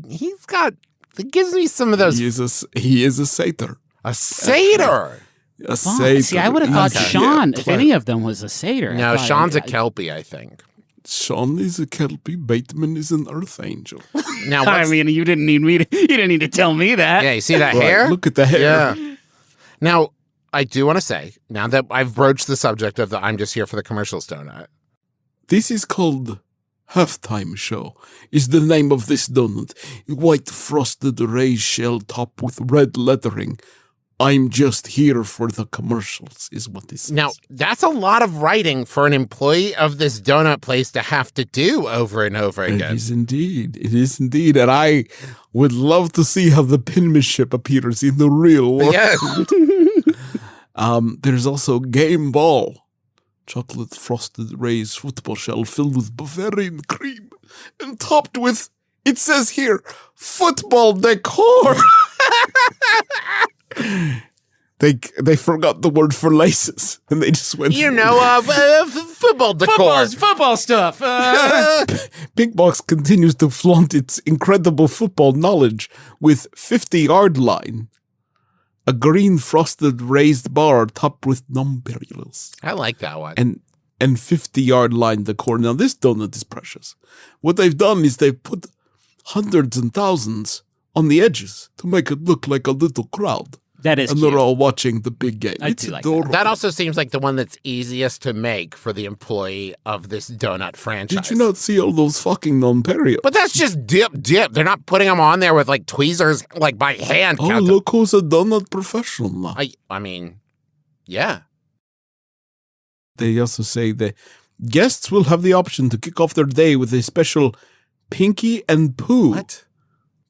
gives me some of those. He is a satyr. A satyr. A satyr. See, I would have thought Sean, if any of them was a satyr. No, Sean's a Kelpie, I think. Sean is a Kelpie. Bateman is an Earth Angel. Now, I mean, you didn't need to tell me that. Yeah, you see that hair? Look at the hair. Yeah. Now, I do want to say, now that I've broached the subject of the I'm just here for the commercials donut. This is called Halftime Show. Is the name of this donut. White frosted raised shell topped with red lettering. I'm just here for the commercials is what this is. Now, that's a lot of writing for an employee of this donut place to have to do over and over again. It is indeed. And I would love to see how the penmanship appears in the real world. Yes. There's also Game Ball. chocolate frosted raised football shell filled with Bavarian cream and topped with, it says here, football decor. They forgot the word for laces, and they just went. Football decor, football stuff. Pinkbox continues to flaunt its incredible football knowledge with 50-yard line, a green frosted raised bar topped with nonpareils. I like that one. And 50-yard line decor. Now this donut is precious. What they've done is they've put hundreds and thousands on the edges to make it look like a little crowd. That is and cute. They're all watching the big game. It's adorable. That also seems like the one that's easiest to make for the employee of this donut franchise. Did you not see all those fucking nonpareils? But that's just dip. They're not putting them on there with like tweezers, like by hand. Oh, look who's a donut professional now. I mean, yeah. They also say that guests will have the option to kick off their day with a special Pinky and Pooh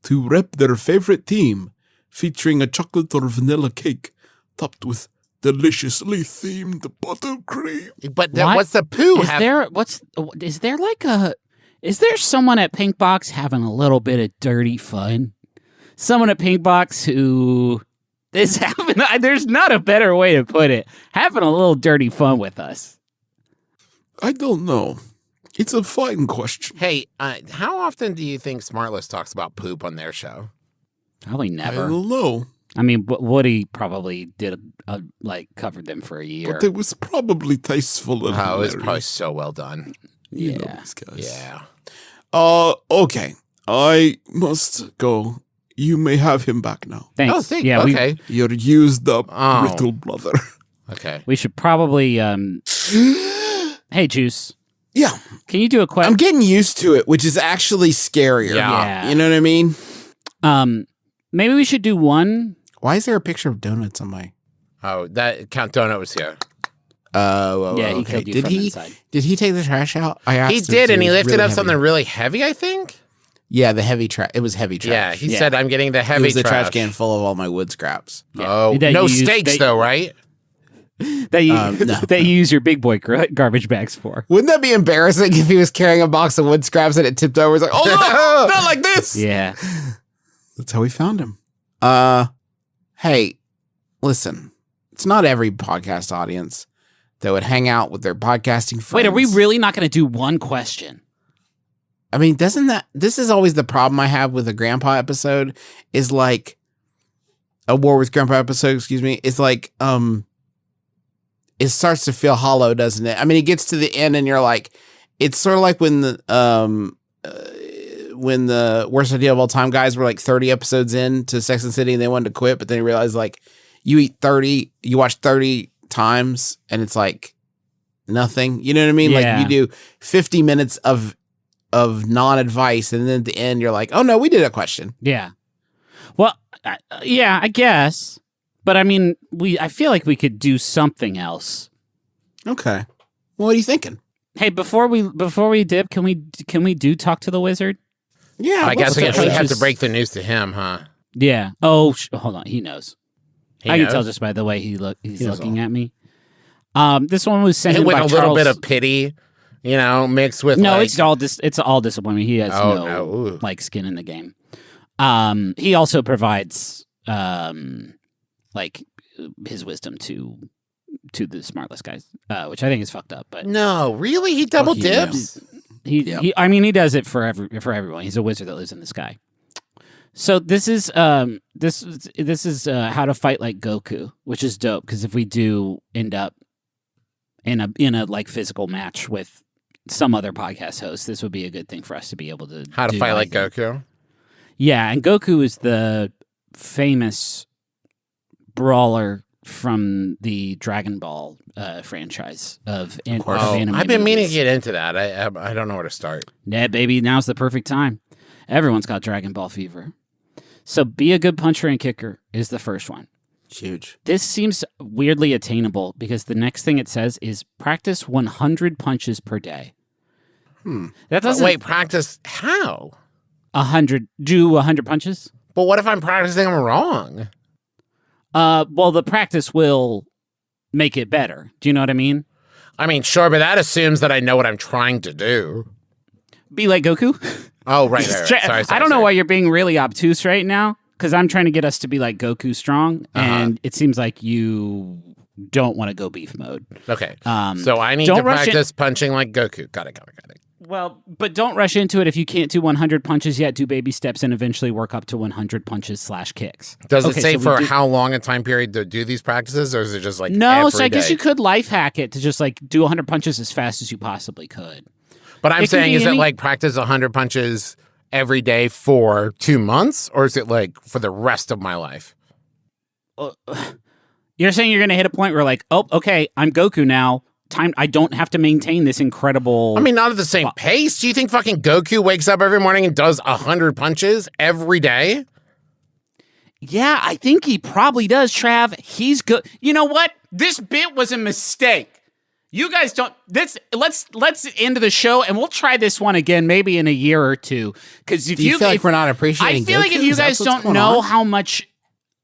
to rep their favorite team, featuring a chocolate or vanilla cake topped with deliciously themed buttercream. But what's the Pooh? Is there someone at Pinkbox having a little bit of dirty fun? Someone at Pinkbox who is having, there's not a better way to put it, having a little dirty fun with us. I don't know. It's a fine question. Hey, how often do you think SmartLess talks about poop on their show? Probably never. I don't know. I mean, Woody probably did covered them for a year. But it was probably tasteful. And it was probably so well done. You know these guys. Yeah. Okay. I must go. You may have him back now. Thanks. Oh, thank yeah, okay. You're used up, little brother. Okay. We should probably. Hey, Juice. Yeah. Can you do a question? I'm getting used to it, which is actually scarier. Yeah. You know what I mean? Maybe we should do one. Why is there a picture of donuts on my? Oh, that Count Donut was here. Oh, yeah. He okay. killed you from inside. Did he take the trash out? I asked he him did, to. and he lifted really up heavy. something really heavy, I think. Yeah, the heavy trash. It was heavy trash. Yeah, he said, "I'm getting the heavy It was the trash trash can full of all my wood scraps. Yeah. Oh, That no you use- steaks that- though, right? That you No. that you use your big boy garbage bags for. Wouldn't that be embarrassing if he was carrying a box of wood scraps and it tipped over? He's like, oh no, not like this. Yeah. That's how we found him. Hey, listen, it's not every podcast audience that would hang out with their podcasting friends. Wait, are we really not going to do one question? I mean, this is always the problem I have with a grandpa episode is like a War with Grandpa episode, excuse me, is like, it starts to feel hollow, doesn't it? I mean, it gets to the end and you're like, it's sort of like when the Worst Idea of All Time guys were like 30 episodes in to Sex and the City and they wanted to quit, but then you realize like you watch 30 times and it's like nothing. You know what I mean? Yeah. Like you do 50 minutes of non-advice and then at the end you're like, oh no, we did a question. Yeah. Well, yeah, I guess. But I mean, I feel like we could do something else. Okay. Well, what are you thinking? Hey, before we dip, can we do Talk to the Wizard? Yeah. I guess we have to just break the news to him, huh? Yeah. Oh, hold on. He knows. I knows? can tell just by the way he's looking at me. This one was sent And in with by a little Charles. bit of pity, mixed with No, like, it's all disappointment. He has no. like skin in the game. He also provides like his wisdom to the SmartLess guys, which I think is fucked up. But no, really, he double dips. I mean, he does it for everyone. He's a wizard that lives in the sky. So this is how to fight like Goku, which is dope because if we do end up in a like physical match with some other podcast host, this would be a good thing for us to be able to How to do, fight I like think. Goku. Yeah, and Goku is the famous brawler from the Dragon Ball franchise of anime. I've been meaning movies. to get into that. I don't know where to start. Yeah, baby, now's the perfect time. Everyone's got Dragon Ball fever. So be a good puncher and kicker is the first one. Huge. This seems weirdly attainable because the next thing it says is practice 100 punches per day. That doesn't Wait, practice how? 100. Do 100 punches? But what if I'm practicing them wrong? Well, the practice will make it better. Do you know what I mean? I mean, sure, but that assumes that I know what I'm trying to do. Be like Goku? Oh, right. Sorry, I don't know why you're being really obtuse right now, because I'm trying to get us to be like Goku strong, and it seems like you don't want to go beef mode. Okay. So I need to practice punching like Goku. Got it. Well, but don't rush into it. If you can't do 100 punches yet, do baby steps and eventually work up to 100 punches / kicks. Does it say for how long a time period to do these practices, or is it just like No, every so I guess day? you could life hack it to just like do 100 punches as fast as you possibly could. But I'm saying, is it like practice 100 punches every day for 2 months, or is it like for the rest of my life? You're saying you're going to hit a point where like, oh, okay, I'm Goku now. I don't have to maintain this incredible... I mean, not at the same pace. Do you think fucking Goku wakes up every morning and does 100 punches every day? Yeah, I think he probably does, Trav. He's good. You know what? This bit was a mistake. You guys don't. Let's end the show, and we'll try this one again, maybe in a year or two. Because if you feel like we're not appreciating, I feel Goku? like if you guys don't know how much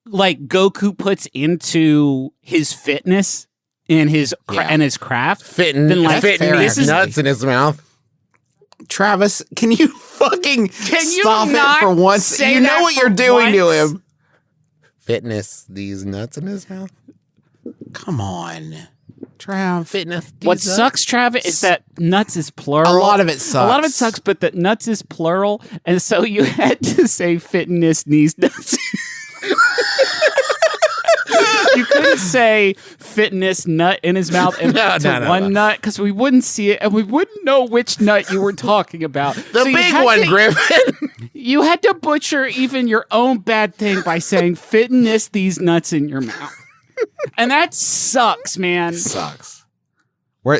like Goku puts into his fitness and his craft, then like this is nuts in his mouth. Travis, can you fucking stop not it for once? say You know that what for you're doing to once? him. Fitness these nuts in his mouth. Come on. Trav. Fitness. What sucks, Trav, is that nuts is plural. A lot of it sucks. A lot of it sucks, but that nuts is plural, and so you had to say fitness these nuts. You couldn't say fitness nut in his mouth and one nut, because we wouldn't see it and we wouldn't know which nut you were talking about. The big one, Griffin. You had to butcher even your own bad thing by saying fitness these nuts in your mouth. And that sucks, man. Sucks.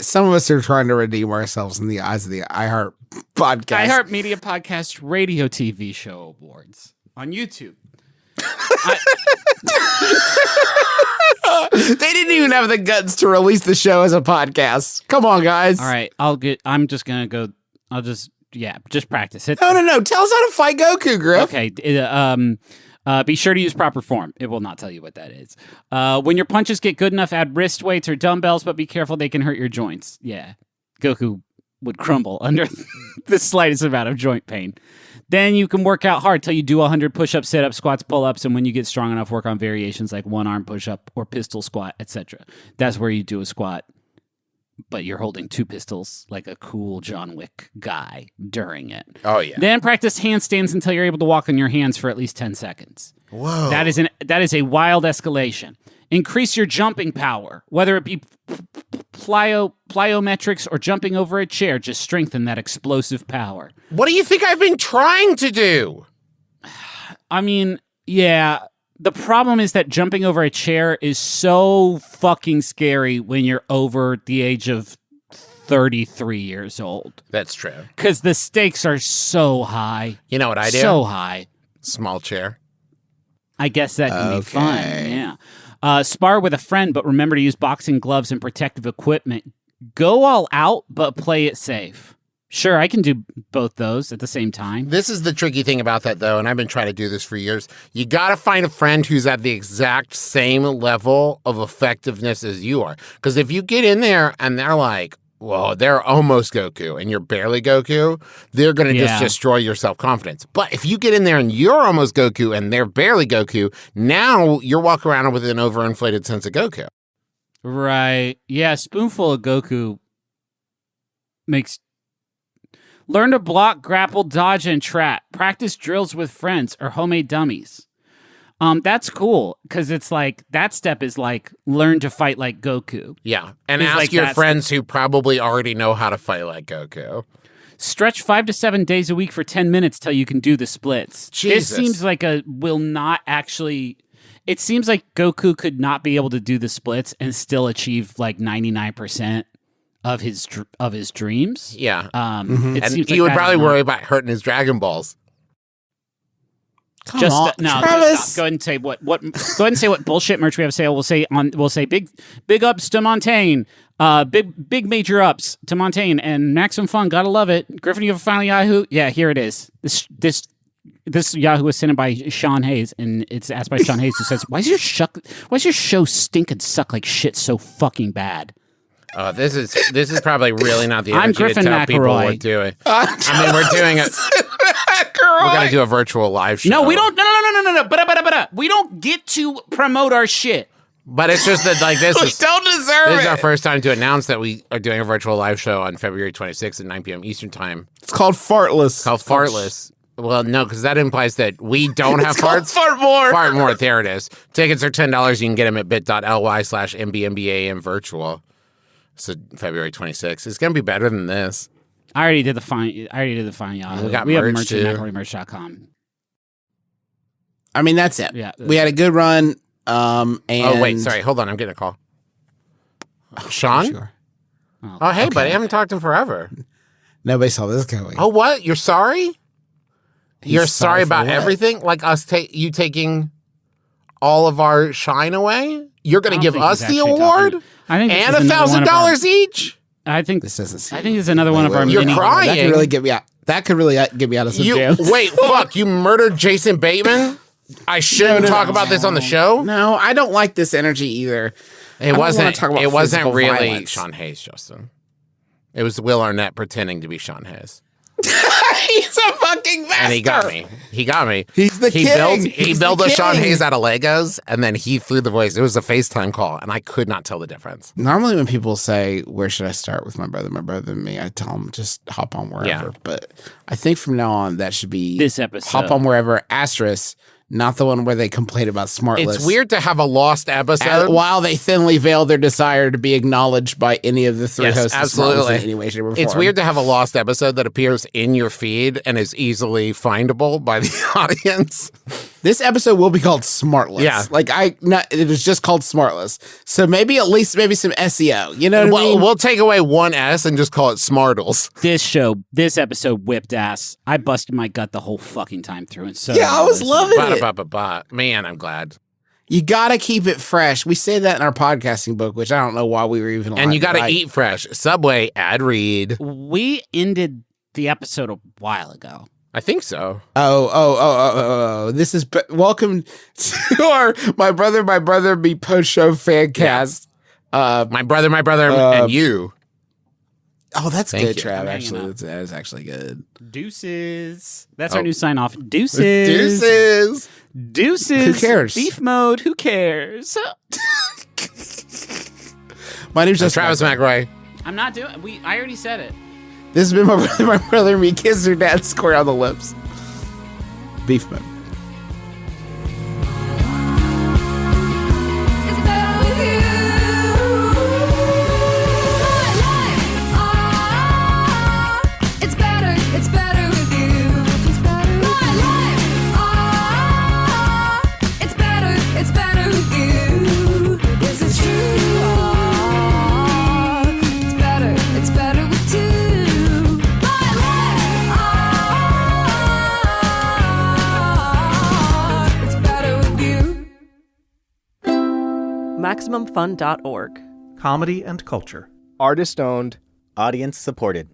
Some of us are trying to redeem ourselves in the eyes of the iHeart podcast. iHeartMedia Podcast Radio TV Show Awards on YouTube. They didn't even have the guts to release the show as a podcast. Come on, guys. All right, I'm just gonna go. Just practice it. No. Tell us how to fight Goku, Griff. Okay. Be sure to use proper form. It will not tell you what that is. When your punches get good enough, add wrist weights or dumbbells, but be careful, they can hurt your joints. Yeah, Goku would crumble under the slightest amount of joint pain. Then you can work out hard till you do 100 push-ups, sit-ups, squats, pull-ups, and when you get strong enough, work on variations like one-arm push-up or pistol squat, etc. That's where you do a squat, but you're holding 2 pistols like a cool John Wick guy during it. Oh, yeah. Then practice handstands until you're able to walk on your hands for at least 10 seconds. Whoa. That is a wild escalation. Increase your jumping power, whether it be plyometrics or jumping over a chair. Just strengthen that explosive power. What do you think I've been trying to do? I mean, yeah. The problem is that jumping over a chair is so fucking scary when you're over the age of 33 years old. That's true. Because the stakes are so high. You know what I do? So high. Small chair. I guess that can be fun. Yeah. Spar with a friend, but remember to use boxing gloves and protective equipment. Go all out, but play it safe. Sure, I can do both those at the same time. This is the tricky thing about that, though, and I've been trying to do this for years. You got to find a friend who's at the exact same level of effectiveness as you are. Because if you get in there and they're like, well, they're almost Goku and you're barely Goku, they're going to just destroy your self-confidence. But if you get in there and you're almost Goku and they're barely Goku, now you're walking around with an overinflated sense of Goku. Right. Yeah, spoonful of Goku makes... Learn to block, grapple, dodge, and trap. Practice drills with friends or homemade dummies. That's cool, because it's like, that step is like, learn to fight like Goku. Yeah, and It's ask like your that's friends who probably already know how to fight like Goku. Stretch 5 to 7 days a week for 10 minutes till you can do the splits. Jesus. This seems like it seems like Goku could not be able to do the splits and still achieve like 99% of his dreams. Yeah. It And seems he like would that probably is not- worry about hurting his Dragon Balls. Come on, no, Travis. just stop. Go ahead and say what go ahead and say what bullshit merch we have sale. We'll say big ups to Montaigne. Big major ups to Montaigne and Maximum Fun. Gotta love it. Griffin, you have a final Yahoo? Yeah, here it is. This Yahoo was sent in by Sean Hayes, and it's asked by Sean Hayes, who says, Why does your show stink and suck like shit so fucking bad? This is probably really not the I'm energy Griffin to tell people McElroy. we're doing. I mean, we're doing it. We're gonna do a virtual live show. No, we don't. No. But we don't get to promote our shit. But it's just that, like, We don't deserve This is it. our first time to announce that we are doing a virtual live show on February 26th at 9 p.m. Eastern Time. It's called Fartless. Fartless. Well, no, because that implies that we don't have farts. Fart more. Fart more. There it is. Tickets are $10. You can get them at bit.ly/MBMBaM virtual. So February 26th. It's gonna be better than this. I already did the fine. Yahoo. We got have merch, merch too. at McElroymerch.com. I mean, that's it. Yeah. We had a good run. And Oh, wait. Sorry. Hold on. I'm getting a call. Sean? Sure. Oh, hey, buddy. I haven't talked to him forever. Nobody saw this coming. Oh, what? You're sorry? You're sorry sorry for about what? everything? Like us you taking all of our shine away? You're going to give us the award? And $1,000 each? I think this doesn't. I think it's another one of our. You're mini- crying. That could really get me out. That could really get me out of some jams. Wait, fuck! You murdered Jason Bateman? I shouldn't talk about this on the show. No, I don't like this energy either. It wasn't. Talk about It wasn't physical really violence. Sean Hayes, Justin. It was Will Arnett pretending to be Sean Hayes. He's a fucking master. And he got me. He got me. He's the king. He built a Sean Hayes out of Legos, and then he threw the voice. It was a FaceTime call, and I could not tell the difference. Normally, when people say, "Where should I start with my brother and me?" I tell them just hop on wherever. Yeah. But I think from now on, that should be This episode. Hop on wherever. Asterisk. Not the one where they complain about Smartless. It's weird to have a lost episode. While they thinly veil their desire to be acknowledged by any of the three Yes, hosts absolutely. of Smartless in any way, shape, or form. It's weird to have a lost episode that appears in your feed and is easily findable by the audience. This episode will be called Smartless. Yeah. It is just called Smartless. So maybe some SEO. You know what I mean? We'll take away one S and just call it Smartles. This episode whipped ass. I busted my gut the whole fucking time through. And so Yeah, I was loving it. Man, I'm glad. You gotta keep it fresh. We say that in our podcasting book, which I don't know why we were even. And you gotta eat fresh. Subway ad read. We ended the episode a while ago. I think so. Oh. This is welcome to our My Brother Me post show fan cast. My brother, and you. Oh, that's Thank good, you. Trav. Actually, that is actually good. Deuces. That's our new sign off. Deuces. Who cares? Beef mode. Who cares? My name's just Travis McElroy. I'm not doing. I already said it. This has been My Brother Me kiss her dad square on the lips. Beef mode. MaximumFun.org. Comedy and culture. Artist owned. Audience supported.